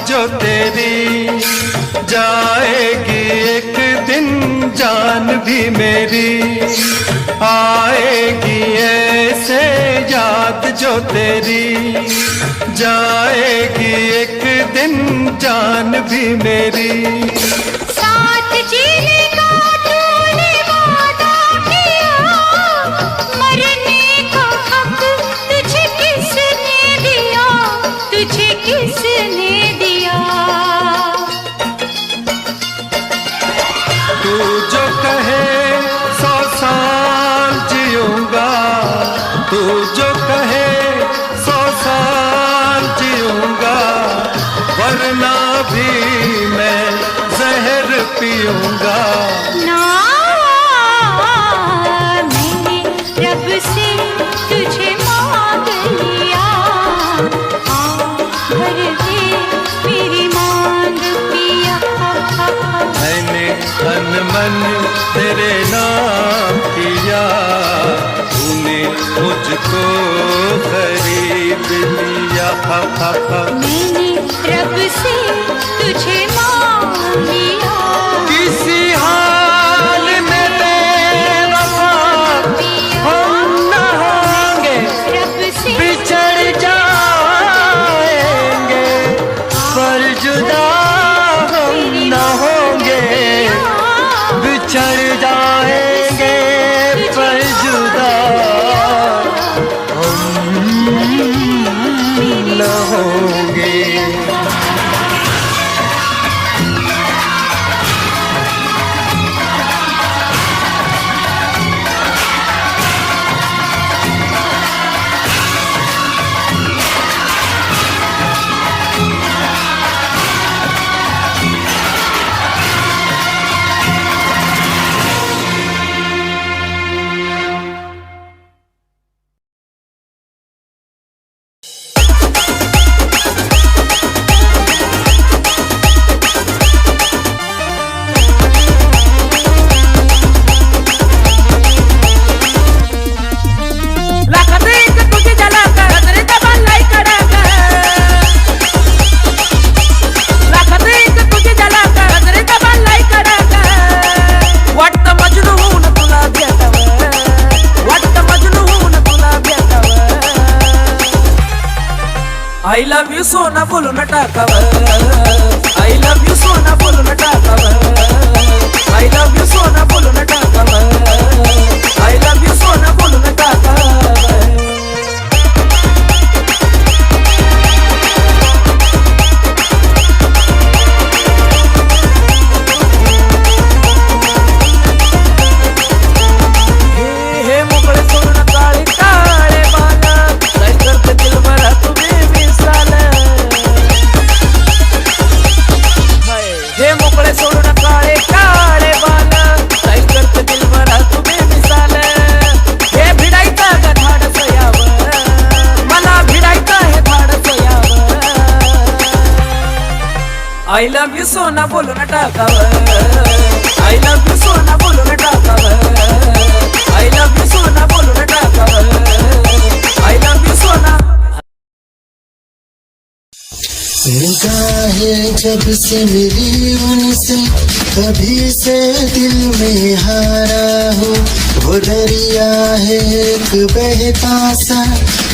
जो तेरी जाएगी एक दिन जान भी मेरी, आएगी ऐसे याद जो तेरी, जाएगी एक दिन जान भी मेरी। साथ जीने का तूने वादा किया, मरने का हक तुझे किसने दिया, तुझे किसने दिया। तू जो कहे 100 साल जीऊंगा, तू जो कहे 100 लूंगा। ना मैंने रब से तुझे मांग लिया, भर दे मेरी मांग पिया। मैंने तन मन तेरे नाम किया, तूने मुझको खरीद लिया। मैंने रब से तुझे मांग लिया, किसी हाल में बेवफा हम न होंगे, रब से बिछड़ जाएंगे पर जुदा हम न होंगे, बिछड़ जाएंगे पर जुदा हम न होंगे। I love you सोना बोलून टाकावं, I love you सोना बोलून टाकावं, I love you सोना बोलून टाकावं, I love you सोना बोलून टाकावं। हे मोकळे सोडून काळे काळे बाल, काय करते दिल भरा तू बेमिसाल। हे मोकळे सोडून काळे काळे बाल, काय करते दिल भरा तू बेमिसाल। हे भिडायचं ग धाडस यावं, मला भिडायचं हे धाडस यावं। I love you सोना बोलून टाकावं, I love you सोना बोलून टाकावं, I love you सोना बोलून टाकावं, I love you सोना। निगाहें जब से मिली उनसे तभी से दिल में हारा हूँ। वो दरिया है एक बहता सा,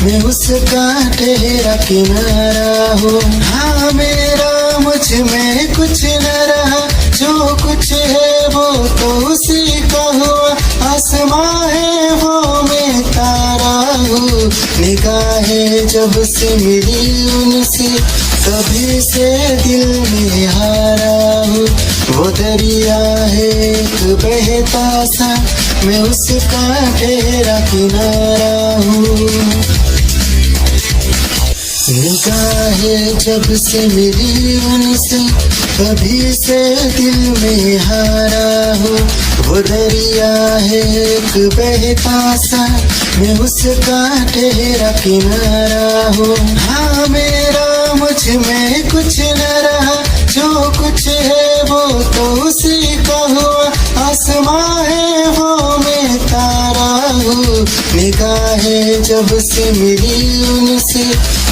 मैं उसका ठहरा किनारा हूँ। हाँ मेरा मुझ में कुछ न रहा, जो कुछ है वो तो उसी का हुआ। आसमां है वो मैं तारा हूँ। निगाहें जब से मिली उनसे तभी से दिल में हारा हूँ। वो दरिया है एक बहता सा, मैं उसका ठहरा किनारा हूँ। निगाहें जब से मिली उनसे तभी से दिल में हारा हूँ। वो दरिया है एक बहता सा, मैं उसका ठहरा किनारा हूँ। हाँ मेरा मुझ में कुछ न रहा, जो कुछ है वो तो उसी का हुआ। आसमां है वो मैं तारा हूँ। निगाहें जब से मिली उनसे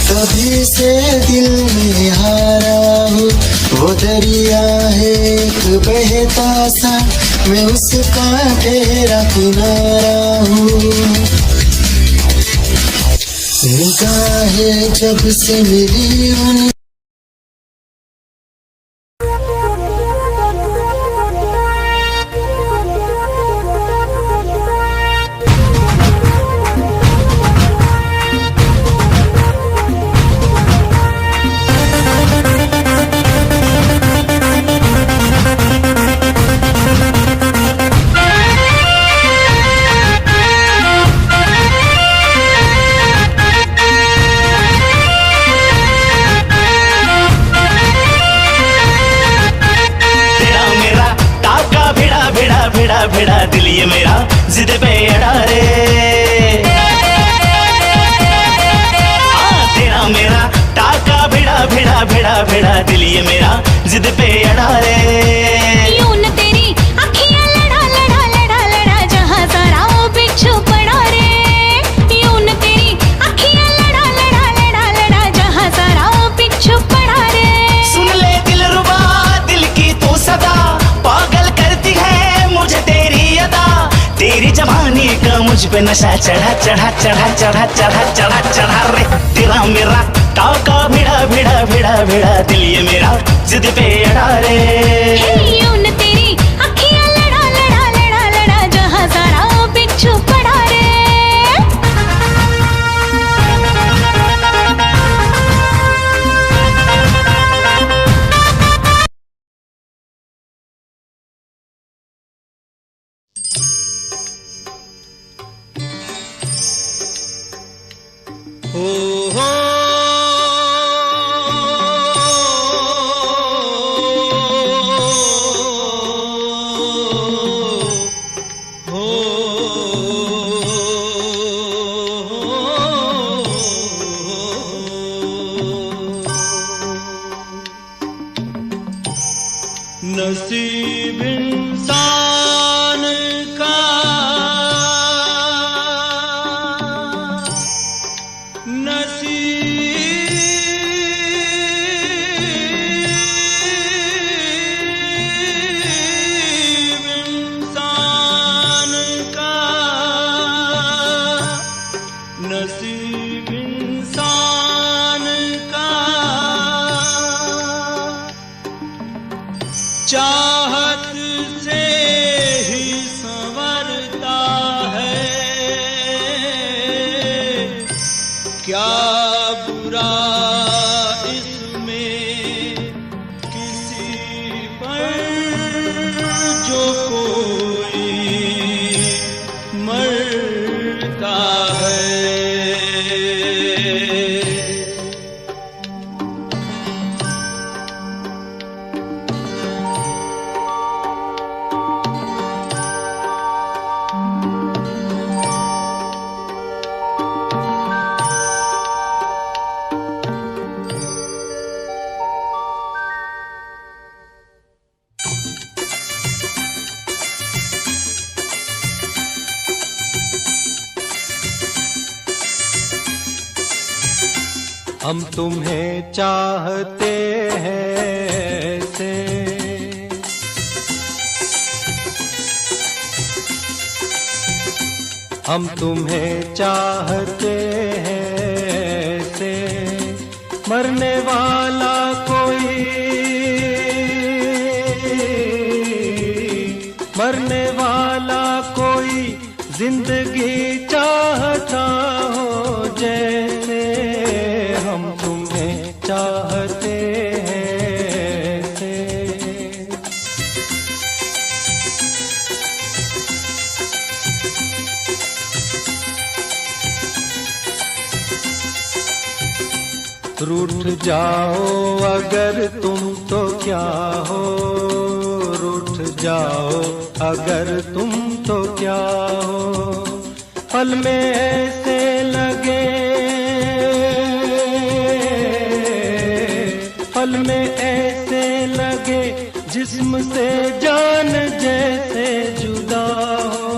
तभी से दिल में हारा हूँ। वो दरिया है एक बहता सा, मैं उसका ठहरा किनारा हूँ। निगाहें जब से मिली उनसे ये मेरा जिद पे अड़ा रे। तेरा मेरा टाका भिड़ा भिड़ा भिड़ा भिड़ा दिल ये मेरा जिद पे अड़ा रे। यूं न तेरी अखियां लड़ा लड़ा लड़ा लड़ा जहां सारा वो बिच्छू पड़ा रे। यूं न तेरी अखियां लड़ा लड़ा लड़ा लड़ा जहां सारा वो बिच्छू पड़ा रे। सुन ले दिलरुबा दिल की तू सदा, पागल करती है मुझे तेरी अदा। तेरी जवानी का मुझ पे नशा चढ़ा चढ़ा चढ़ा चढ़ा चढ़ा चढ़ा चढ़ा रे। तेरा मेरा टाका भिड़ा भिड़ा भिड़ा भिड़ा दिल ये मेरा जिद पे अड़ा रे। यूं न तेरी अखियां लड़ा लड़ा लड़ा लड़ा जहां सारा वो बिच्छू पड़ा रे। नसीब इंसान का नसीब इंसान का चाहत से ही संवरता है। क्या बुरा इसमें किसी पर जो कोई मरता है। हम तुम्हें चाहते हैं से हम तुम्हें चाहते हैं से मरने वाला कोई मरने वाला कोई जिंदगी चाहता हो जैसे हम तुम्हें चाहते हैं से। रूठ जाओ अगर तुम तो क्या हो, रूठ जाओ अगर तुम तो क्या हो। पल में ऐसे लगे पल में ऐसे लगे जिस्म से जान जैसे जुदा हो।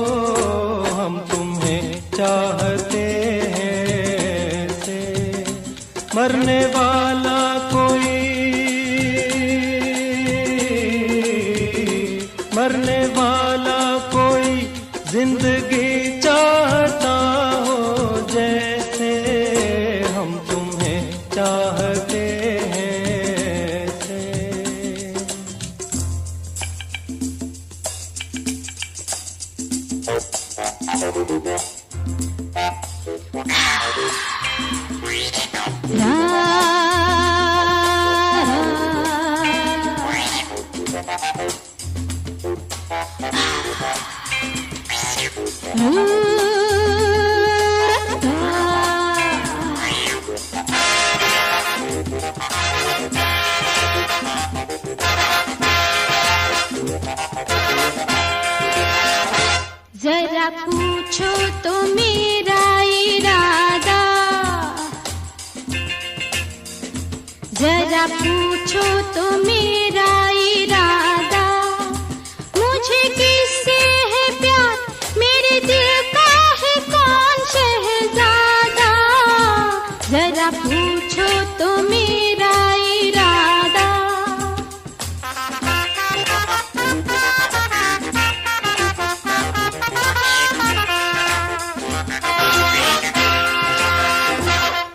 हम तुम्हें चाहते हैं से मरने वाला कोई मरने वाला कोई जिंदगी चाहता हो जैसे हम तुम्हें चाहते हैं से। पूछो तो मेरा इरादा, जरा पूछो तो मेरा इरादा, मुझे किससे है प्यार, मेरे दिल का है कौन शहजादा, जरा पूछो तो मेरा इरादा।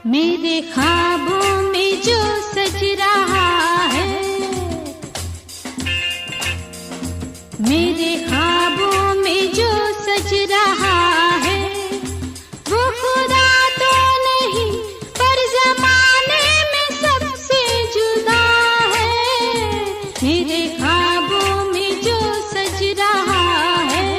मेरे ख्वाबों में जो सज रहा है, मेरे ख्वाबों में जो सज रहा है, वो खुदा तो नहीं पर जमाने में सबसे जुदा है, मेरे ख्वाबों में जो सज रहा है।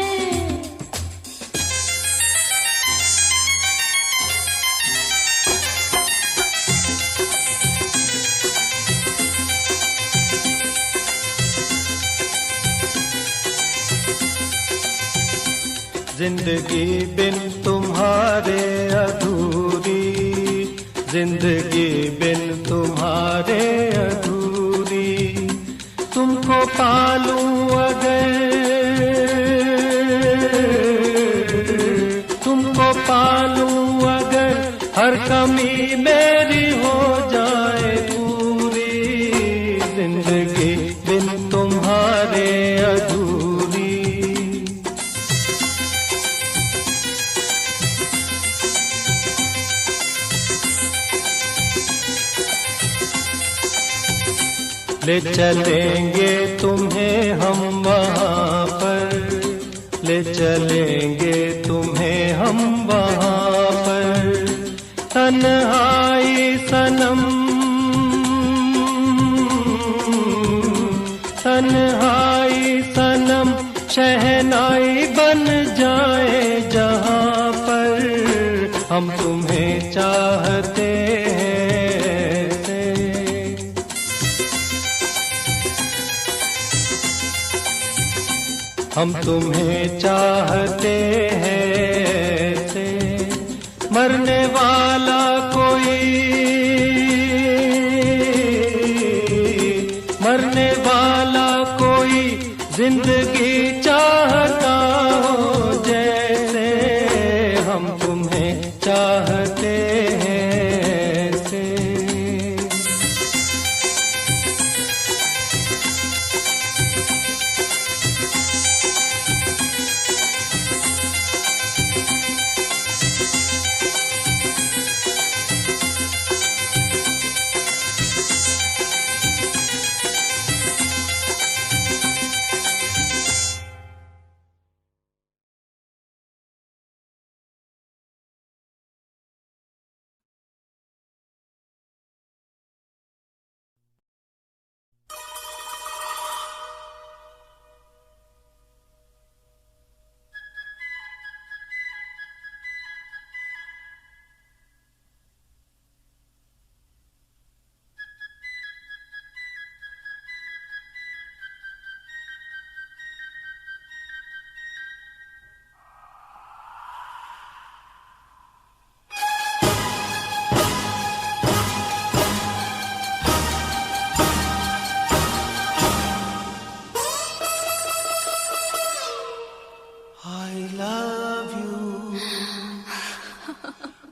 जिंदगी बिन तुम्हारे अधूरी, जिंदगी बिन तुम्हारे अधूरी, तुमको पालूं अगर, तुमको पालूं अगर, हर कमी मेरी हो जाए पूरी, जिंदगी बिन तुम्हारे अधूरी। ले चलेंगे तुम्हें हम वहाँ पर, ले चलेंगे तुम्हें हम वहाँ पर, तन्हाई सनम, तन्हाई सनम, शहनाई बन जाए जहाँ पर, हम तुम्हें चाहते हैं। हम तुम्हें चाहते हैं से, मरने वाला कोई, मरने वाला कोई, जिंदगी चाहता हो जैसे, हम तुम्हें चाहते हैं से।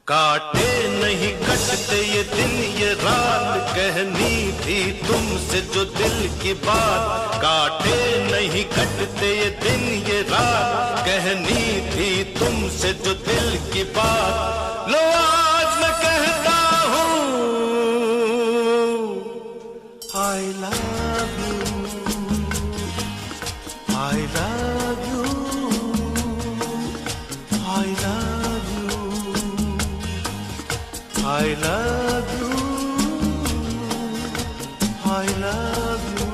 काटे नहीं कटते ये दिन ये रात, कहनी थी तुमसे जो दिल की बात, काटे नहीं कटते ये दिन ये रात, कहनी थी तुमसे जो दिल की बात, लो आज मैं कहता हूँ I love you, I love you, I love you, I love you, I love you।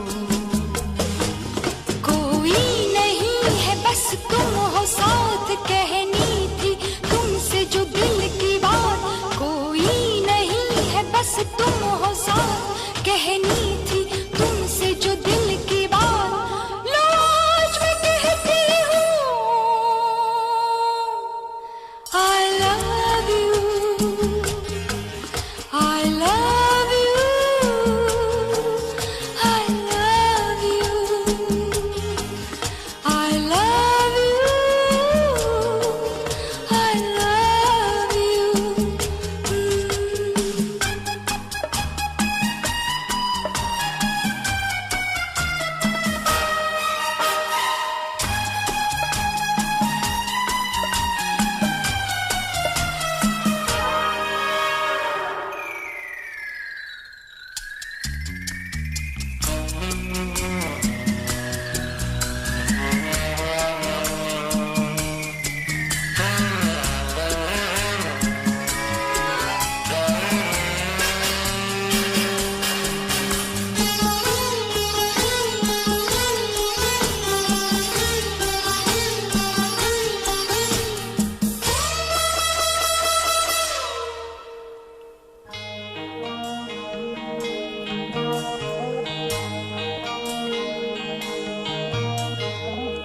कोई नहीं है बस तुम हो साथ, कहनी थी तुमसे जो दिल की बात, कोई नहीं है बस तुम हो साथ, कहनी थी तुमसे जो दिल की बात, लो आज मैं कहती हूँ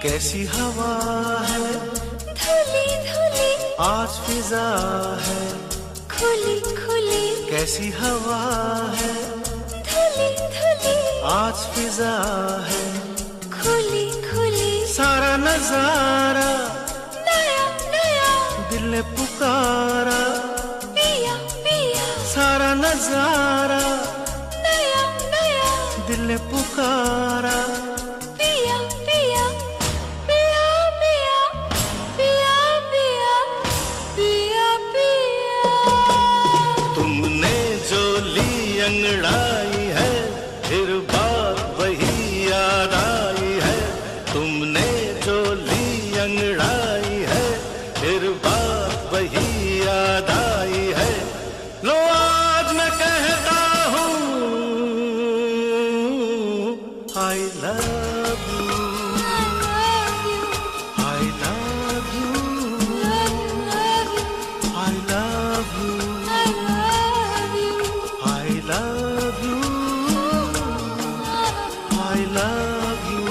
कैसी हवा है धुली धुली आज फिजा है खुली खुली कैसी हवा है धुली धुली आज फिजा है खुली खुली सारा नजारा नया नया दिल ने पुकारा पिया पिया सारा नजारा नया नया दिल ने पुकारा पिया पिया पिया पिया पिया पिया पिया पिया तुमने जो ली अंगड़ाई है फिर बात वही याद आई है तुमने जो ली अंगड़ाई है फिर बात वही याद आई है लो आज मैं कहता हूँ I love you I love you I love you I love you I love you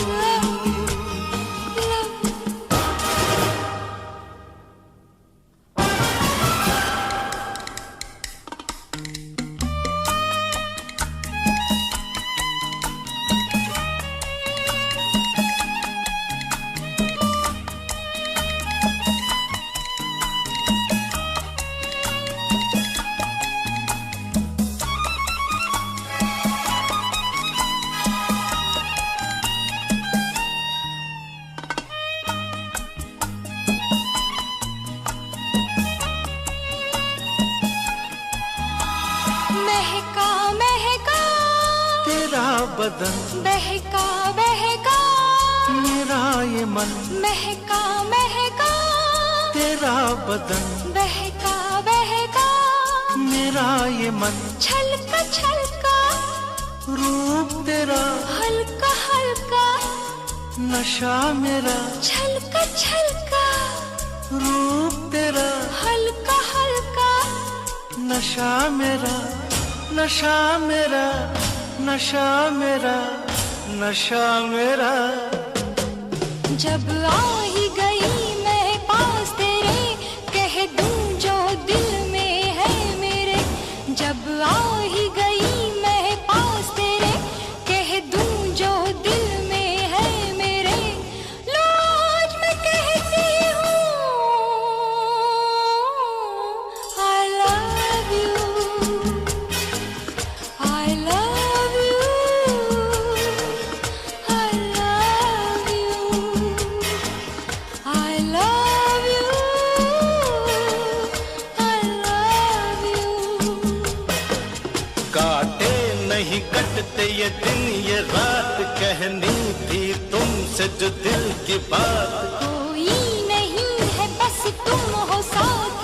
महका महका तेरा बदन बहका बहका मेरा ये मन महका महका तेरा बदन बहका बहका मेरा ये मन छलका छलका रूप तेरा हल्का हल्का नशा मेरा छलका छलका रूप तेरा हल्का हल्का नशा मेरा नशा मेरा नशा मेरा नशा मेरा जब आ ही गई मैं पास तेरे कह दूं जो दिल में है मेरे जब आ ही गई मैं पास तेरे कह दूं जो दिल में है मेरे लो आज मैं कहती हूँ I love you I love you I love you I love you I love you काटे नहीं कटते ये दिन ये रात कहनी थी तुमसे जो दिल की बात कोई नहीं है बस तुम हो साथ